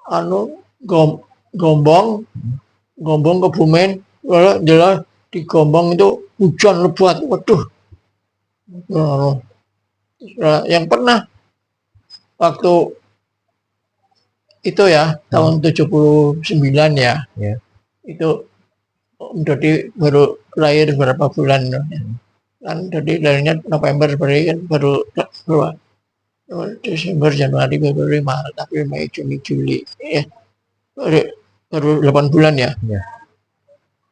anu Gombong Kebumen, kalau jelas di Gombong itu hujan lebat, waduh. Nah, yang pernah waktu itu ya tahun 79 ya, itu Om Dodi baru lahir berapa bulan kan, Dodi lahirnya November, berarti kan baru keluar Desember, Januari, Februari, Maret, April, Mei, Juni, Juli, ya baru 8 bulan ya.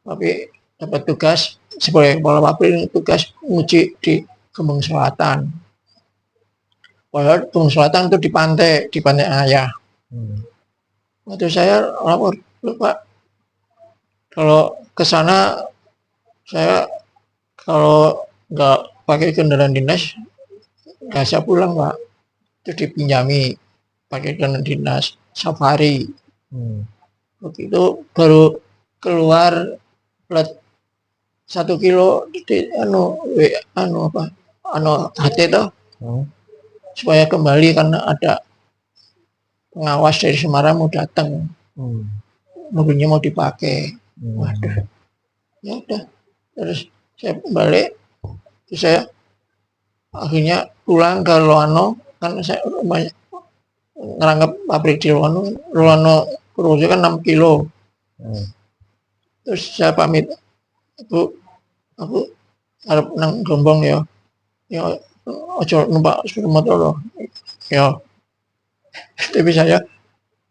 Tapi dapat tugas sebagai kepala pabrik, tugas nguji di Gembong Selatan. Padahal Gembong Selatan itu di pantai ayah. Waktu saya lapor, Pak, kalau ke sana saya kalau nggak pakai kendaraan dinas nggak bisa pulang, Pak. Itu dipinjami pakai kendaraan dinas safari. Waktu itu baru keluar plat 1 kilo di HT itu supaya kembali karena ada pengawas dari Semarang mau datang, mobilnya mau dipakai. Waduh, ya udah, terus saya balik, terus saya akhirnya pulang ke Loano, kan saya rumahnya ngerangkap pabrik di Loano Purworejo kan 6 kilo. Terus saya pamit, Bu, aku harap nang Gombong ya ojo numpak sepeda motor loh ya. Tapi saya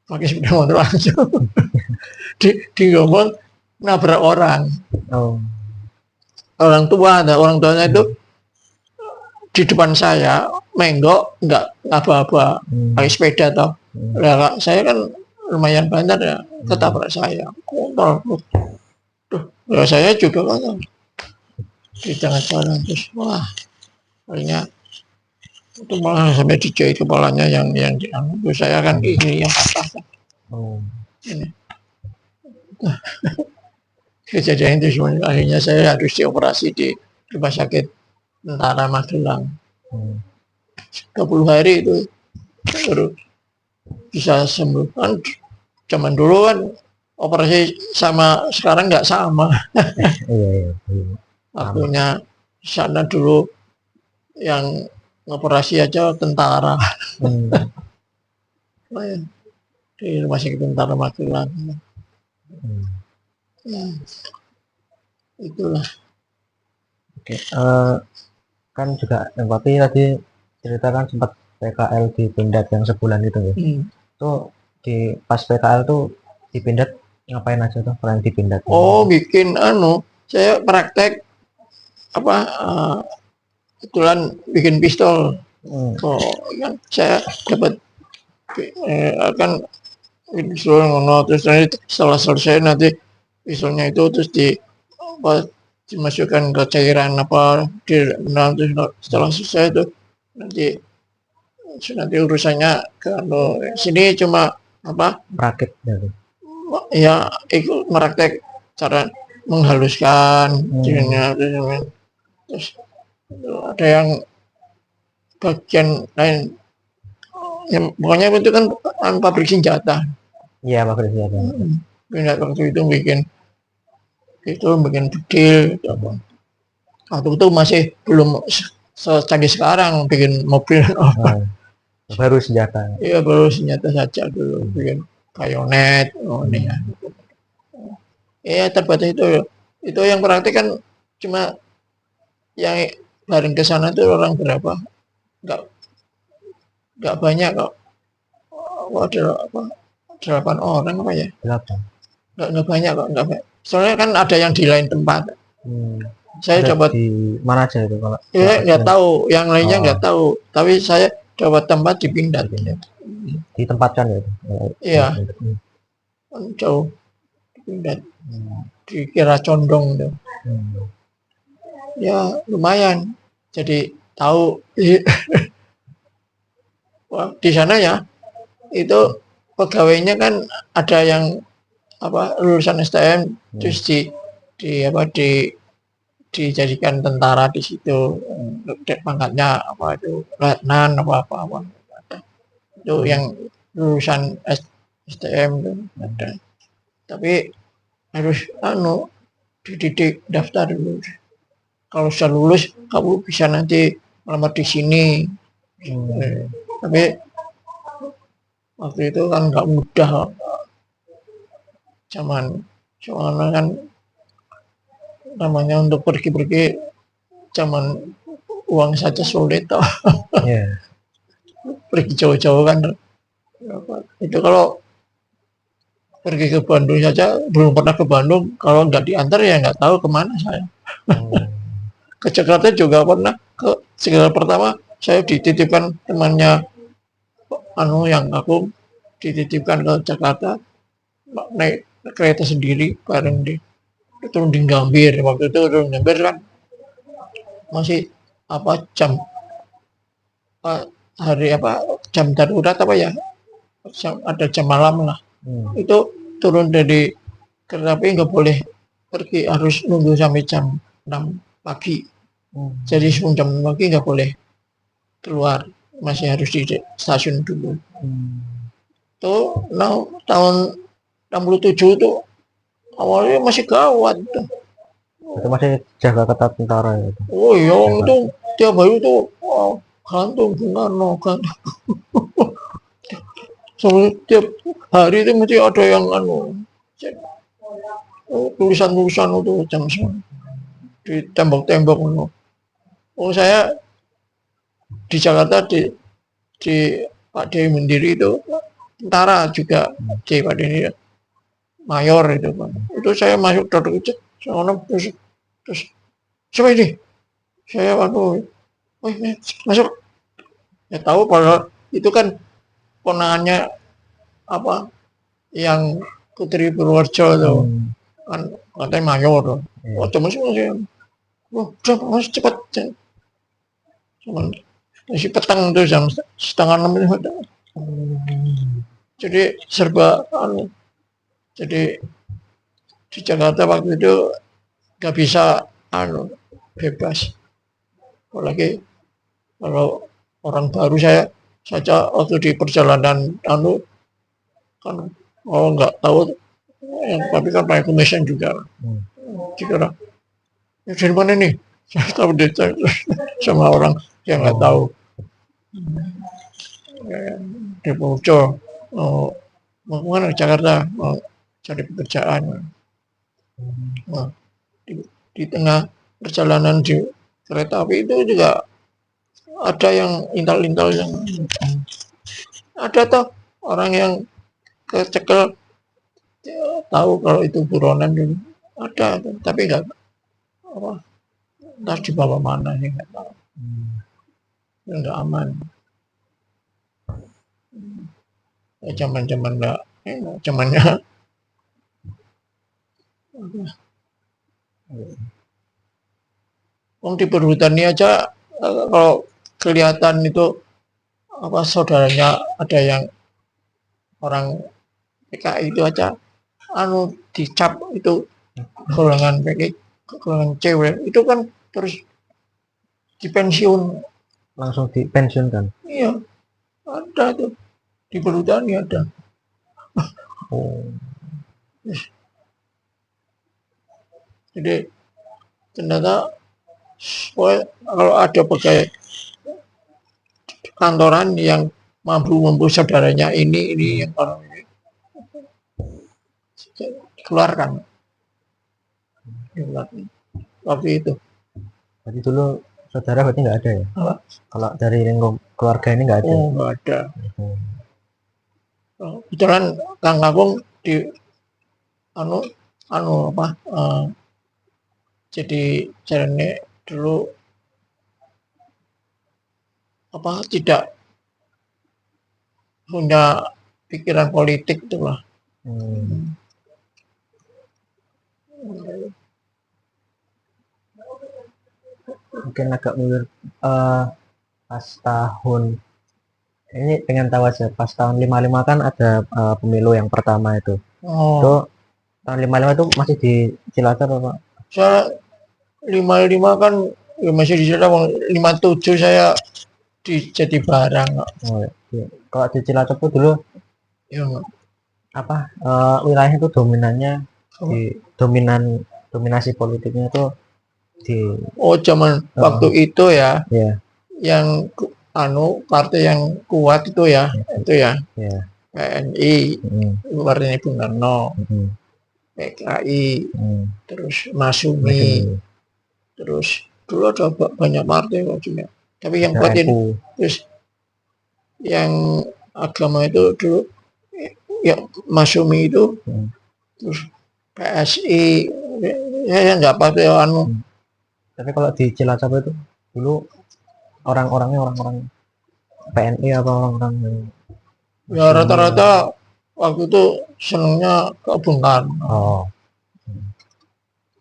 pakai sepeda motor langsung di Gombong nabrak orang. Orang tuanya itu di depan saya menggok nggak apa-apa, pakai sepeda toh. Lah saya kan lumayan banyak ya, ketabrak saya kontol. Ya saya juga kan di tengah jalan, terus wah akhirnya itu malah sampai dijahit kepalanya yang terus saya kan ini yang patah. Ini kejadian itu semuanya akhirnya saya harus dioperasi di rumah sakit Tentara Magelang. 20 hari itu baru bisa sembuh. Kan zaman dulu kan operasi sama sekarang nggak sama. Waktunya sana dulu yang operasi aja tentara. Di rumah sakit Tentara Magelang. Itulah. Oke, kan juga yang Papi tadi ceritakan sempat PKL di Pindad yang sebulan itu ya. Tuh di pas PKL tuh di Pindad ngapain aja tuh pernah di Pindad? Bikin saya praktek kebetulan bikin pistol. Kan saya dapat kan pistol terus nanti setelah selesai nanti pistolnya itu terus dimasukkan ke cairan terus setelah selesai itu nanti urusannya ke sini cuma rakit ya ikut meraktek cara menghaluskan terus ada yang bagian lain yang pokoknya itu kan pabrik senjata. Iya, pabrik senjata. Waktu itu bikin bedil. Waktu itu masih belum secanggih sekarang bikin mobil. Baru senjata. Iya, baru senjata saja dulu, bikin bayonet. Ini ya. Ya terbatas itu. Itu yang praktik kan cuma yang bareng ke sana itu orang berapa? Enggak banyak kok. Ada 8 orang apa ya? 8. Enggak banyak kok, enggak banyak. Soalnya kan ada yang di lain tempat. Saya dapat di mana aja itu kalau? Ya nggak tahu, yang lainnya nggak tahu. Tapi saya dapat tempat di Pindad. Ditempatkan ya? Iya. jauh pindah Hmm. dikira condong tuh. Hmm. Ya lumayan. Jadi tahu wah, di sana ya itu pegawainya kan ada yang apa lulusan STM terus dijadikan tentara di situ pangkatnya apa itu letnan apa itu yang lulusan STM itu ada tapi harus dididik daftar dulu kalau sudah lulus kamu bisa nanti melamar di sini tapi waktu itu kan nggak mudah zaman soalnya kan namanya untuk pergi-pergi zaman uang saja sulit toh. Yeah. Pergi jauh-jauh kan itu kalau pergi ke Bandung saja belum pernah ke Bandung kalau nggak diantar ya nggak tahu kemana saya. Ke Jakarta juga pernah ke segala pertama saya dititipkan temannya yang aku dititipkan ke Jakarta naik kereta sendiri bareng di turun di Gambir waktu itu turun Gambir kan masih apa jam hari apa jam darurat apa ya ada jam malam lah itu turun dari kereta api nggak boleh pergi harus nunggu sampai jam 6 pagi jadi sebelum jam 6 pagi nggak boleh keluar masih harus di stasiun dulu tuh tahun 67 tuh awalnya masih gawat tuh. Itu masih jaga ketat tentara ya itu. Oh iya itu tiap hari tuh gantung Bung Karno soalnya tiap hari itu mesti ada yang tulisan-tulisan itu jam di tembok-tembok oh saya di Jakarta di Pak Dewi Mendiri itu tentara juga di Pak Dewi mayor itu kan itu saya masuk dari terus siapa ini saya masuk ya tahu kalau itu kan ponangannya apa yang Putri Purworejo tuh kan katanya mayor tuh oh cuma sih udah mas cepat cuman masih petang tuh jam 5:30 itu jadi serba jadi di Jakarta waktu itu nggak bisa bebas apalagi kalau orang baru saya saja waktu di perjalanan kan kalau nggak tahu tapi kan pakai commission juga dikira dari mana nih saya tahu detail sama orang yang nggak tahu di Purworejo mau kemana ke Jakarta mau cari pekerjaan di tengah perjalanan di kereta api itu juga ada yang intal-intal yang ada toh orang yang kecekel tahu kalau itu buronan dulu ada tapi nggak apa entah dibawa mana sih nggak tahu nggak aman ya zaman-zaman nggak zamannya di perhutani aja kalau kelihatan itu apa saudaranya ada yang orang PKI itu aja dicap itu golongan PKI golongan cewek itu kan terus dipensiun langsung dipensiunkan iya ada tuh di perhutani ada jadi ternyata kalau ada pegawai kantoran yang mampu saudaranya ini yang orang ini keluarkan waktu itu. Jadi dulu saudara berarti nggak ada ya? Kalau dari lingkup keluarga ini nggak ada? Oh nggak ada. Kebetulan Kang Agung di jadi jalannya dulu tidak punya pikiran politik itulah Hmm. Mungkin agak mundur pas tahun ini pengen tahu aja, pas tahun 55 kan ada pemilu yang pertama itu Oh, tahun 55 itu masih di Cilacap apa? saya 55 kan ya masih di sana. 57 saya di Jati Barang. Oh, iya. Kalau di Cilacap itu dulu Ya, apa wilayahnya itu dominannya di oh, dominasi politiknya itu di zaman waktu itu ya, ya yang partai yang kuat itu ya, itu ya ya PNI, mm, Partai Bung Karno, mm, PKI, mm, terus Masumi, Masumi, terus dulu ada banyak partai maksudnya. Tapi yang ada kuat ini, NU. terus yang agama itu dulu ya Masumi itu, Mm, terus PSI, ya nggak pakai anu. mm. Tapi kalau di Cilacap itu dulu orang-orangnya orang-orang PNI apa orang-orang Ya Masumi apa? rata-rata waktu itu senangnya ke Bung Karno, Oh,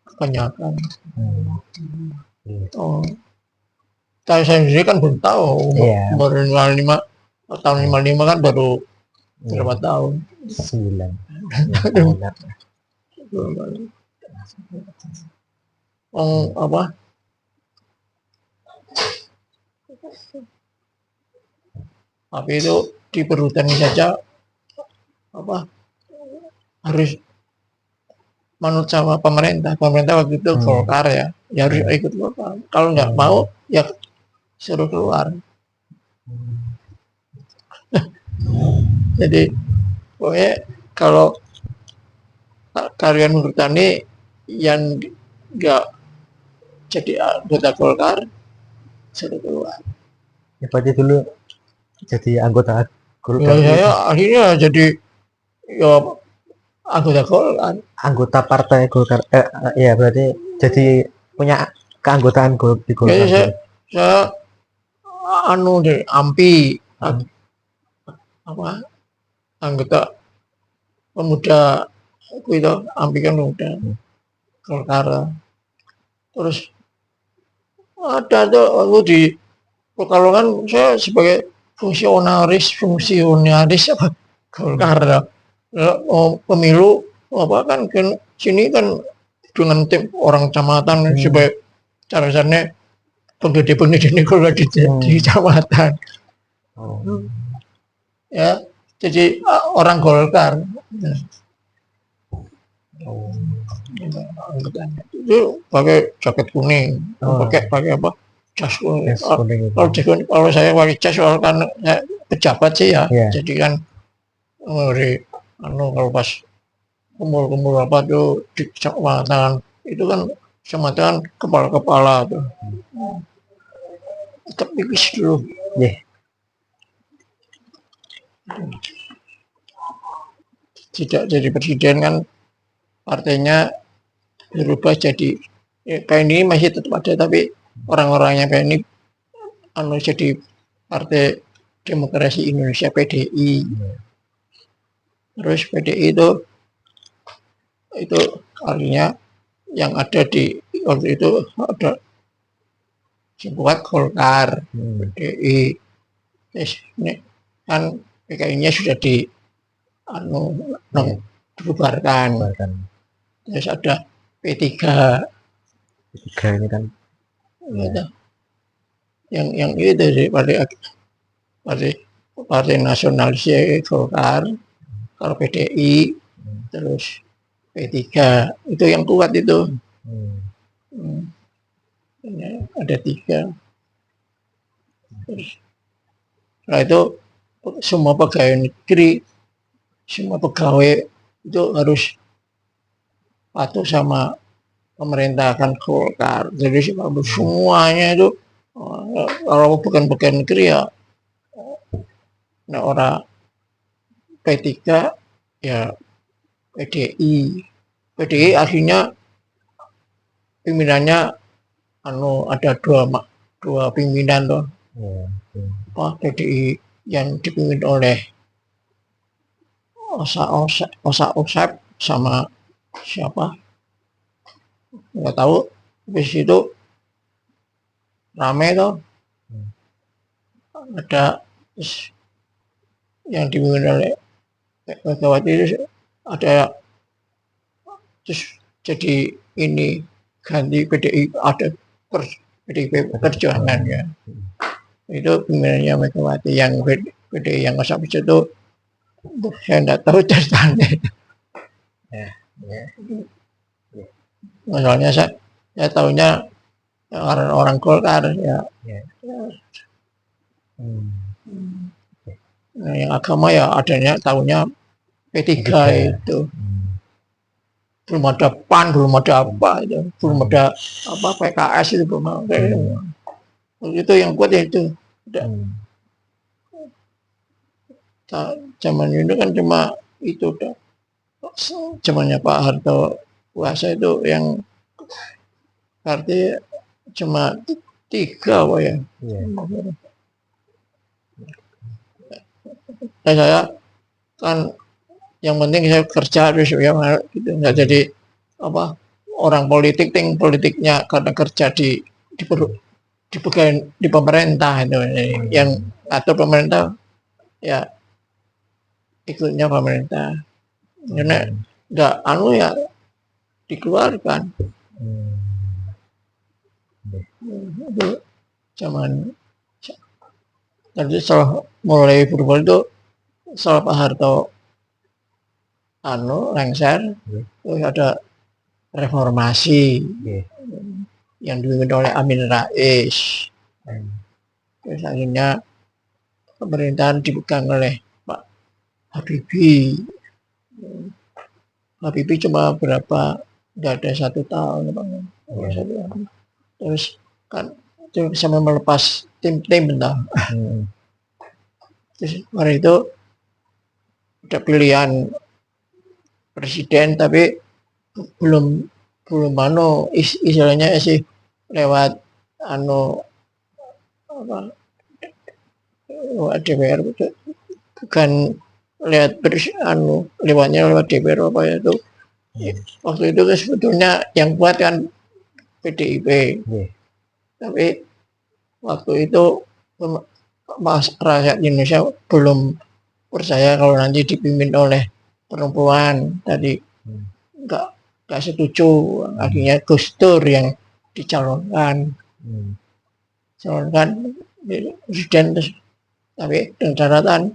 kebanyakan. mm, iya. Oh, saya sendiri kan belum tahu, Iya, umur 55, tahun iya, 55 kan baru iya. berapa tahun. 9 tahunan. Apa, tapi itu di perhutani saja apa harus manut sama pemerintah waktu itu Hmm, Golkar ya, ya harus iya. ikut Golkar, kalau nggak mau Hmm, ya suruh keluar. Jadi pokoknya kalau karyawan perhutani yang nggak jadi anggota Golkar suruh keluar. ya, berarti dulu jadi anggota Ya Golkar saya itu akhirnya jadi ya anggota Golkar. anggota partai Golkar ya berarti jadi punya keanggotaan di Jadi Golkar dulu. saya anu deh AMPI, Hmm, apa, anggota pemuda itu, AMPI kan pemuda hmm, Golkar. Terus ada tuh aku di Pekalongan saya sebagai fungsionaris apa hmm, Golkar. Pemilu apa kan sini kan dengan tim orang kecamatan hmm, sebagai caranya penggede-penggede ini kalau di hmm. kecamatan Oh, ya, jadi orang Golkar. oh, Itu pakai jaket kuning, oh, pakai pakai apa, jas kuning. yes, kuning itu. Kalau saya pakai jas soal kan saya pejabat sih ya, Ya, jadi kan dari kalau pas kumpul-kumpul apa tuh di kecamatan itu kan kecamatan kepala-kepala tuh tetap tipis dulu, yeah. tidak jadi presiden kan partainya berubah jadi PNI masih tetap ada, tapi orang-orangnya PNI jadi Partai Demokrasi Indonesia PDI. Terus PDI itu artinya yang ada di waktu itu ada buat Golkar, Hmm, PDI. Terus ini kan PKI-nya sudah di yeah. dibubarkan. Bahkan Terus ada P3 tiga ini kan ya. gitu. Yang itu dari partai partai nasionalis Golkar, kalau PDI, terus P3 itu yang kuat itu. Hmm, Hmm, ada 3. Terus setelah itu semua pegawai negeri, semua pegawai itu harus patuh sama pemerintahan Golkar. Jadi hmm, semuanya itu kalau bukan pegawai negeri ya nah orang P3 ya PDI. PDI akhirnya pimpinannya ada dua pimpinan tuh, yeah, yeah. PDI yang dipimpin oleh Osa Osep sama siapa nggak tahu. Habis itu rame tuh, ada yang dipimpin oleh Megawati itu, ada terus jadi ini ganti PDI, ada PDIP Perjuangan ya, itu pimpinannya Megawati. Yang PDI yang habis itu saya nggak tahu ceritanya. Ya, ya. Masalahnya saya tahunya karena orang Golkar ya. Ya. Nah, yang agama ya adanya tahunya P3 itu. Belum ada PAN, belum ada apa itu, belum ada apa PKS itu belum ada. Itu yang kuat ya itu. Zaman itu kan cuma itu dah. Zamannya Pak Harto kuasa itu yang berarti cuma 3 apa ya. Nah, saya kan yang penting saya kerja terus ya gitu, nggak jadi apa orang politik, politiknya karena kerja di pemerintah itu, yang atau pemerintah ya ikutnya pemerintah, karena nggak ya dikeluarkan. Itu zaman nanti setelah mulai berubah itu setelah Pak Harto lengser, terus ada reformasi yang dipimpin oleh Amin Rais. Terus akhirnya pemerintahan dipegang oleh Pak Habibie. Habibie cuma berapa, nggak ada 1 tahun. Terus kan itu sampai melepas tim-tim entah. Terus hari itu ada pilihan presiden, tapi belum istilahnya sih lewat lewat DPR, bukan lewatnya lewat DPR apa ya itu. Waktu itu sebetulnya yang kuat kan PDIP, tapi waktu itu rakyat Indonesia belum percaya kalau nanti dipimpin oleh perempuan, tadi nggak setuju. Akhirnya Gus Dur yang dicalonkan presiden, tapi dengan catatan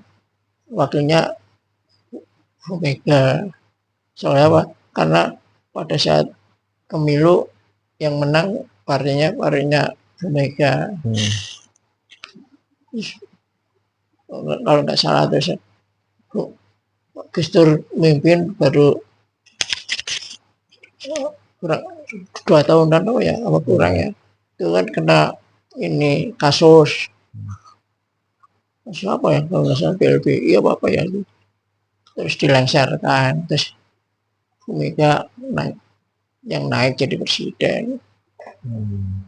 wakilnya Bu Mega. Soalnya apa? Karena pada saat pemilu yang menang partainya Bu Mega. Kalau nggak salah terus Gus Dur memimpin baru kurang 2 tahunan ya, apa kurang ya, itu kan kena ini kasus apa ya, kalau nggak salah BLBI apa ya itu, terus dilengserkan, terus Bu Mega naik jadi presiden.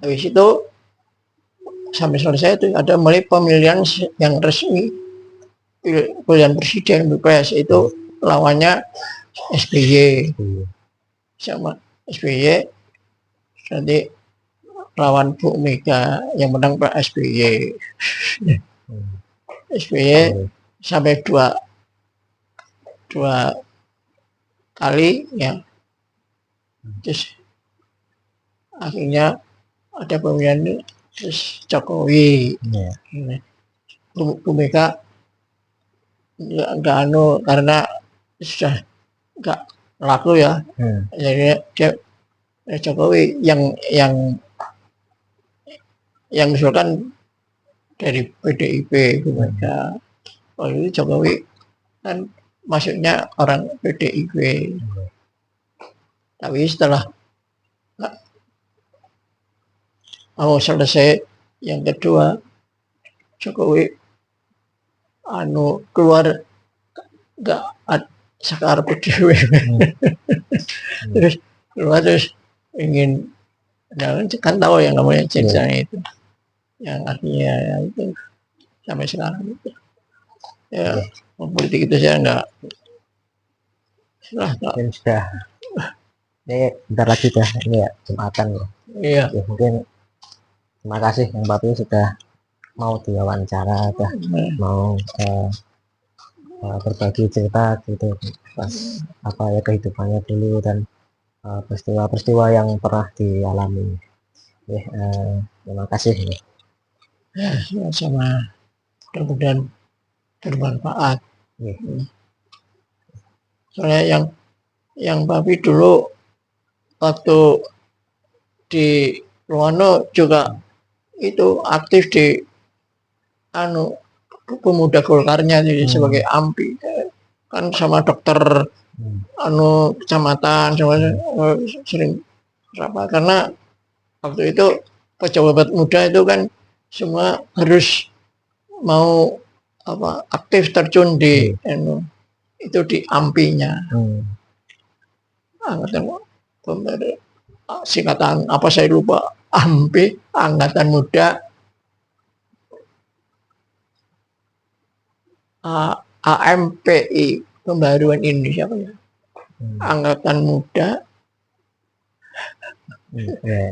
Habis itu sampai selesai itu ada mulai pemilihan yang resmi, pemilihan presiden BPS itu lawannya SBY sama SBY, nanti lawan Bu Mega, yang menang Pak SBY. SBY sampai dua kali ya, terus akhirnya ada pemilihan terus Jokowi. Bu Mega nggak karena sudah nggak laku ya. Jadi Jokowi yang usulkan dari PDIP Bu Mega. Oh, itu Jokowi kan masuknya orang PDIP. Tapi setelah selesai yang kedua, Jokowi keluar nggak sakar PDIP. Terus keluar terus ingin, kan tahu yang namanya ceritanya itu, yang artinya ya itu sampai sekarang itu ya, politik itu saya Nah, mungkin sudah ini bentar lagi dah ini ya Jumatan ya. iya. Ya, mungkin terima kasih yang Papi sudah mau diwawancara, sudah mau berbagi cerita gitu pas apa ya kehidupannya dulu dan peristiwa-peristiwa yang pernah dialami. Ya, terima kasih. Ya, sama-sama. Mudah-mudahan bermanfaat. Ya, Soalnya yang Papi dulu waktu di Luano juga itu aktif di anu pemuda Golkarnya jadi sebagai AMPI kan sama dokter anu kecamatan sama sering rapat karena waktu itu pejabat muda itu kan semua harus mau apa aktif terjun di anu itu di AMPI-nya. Angkatan singkatan apa saya lupa, AMPI, Angkatan Muda AMPI, Pembaruan Indonesia apa ya? Angkatan Muda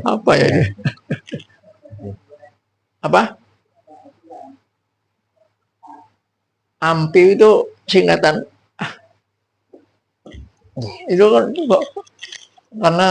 apa ya dia? Apa? AMPI itu singkatan itu kan karena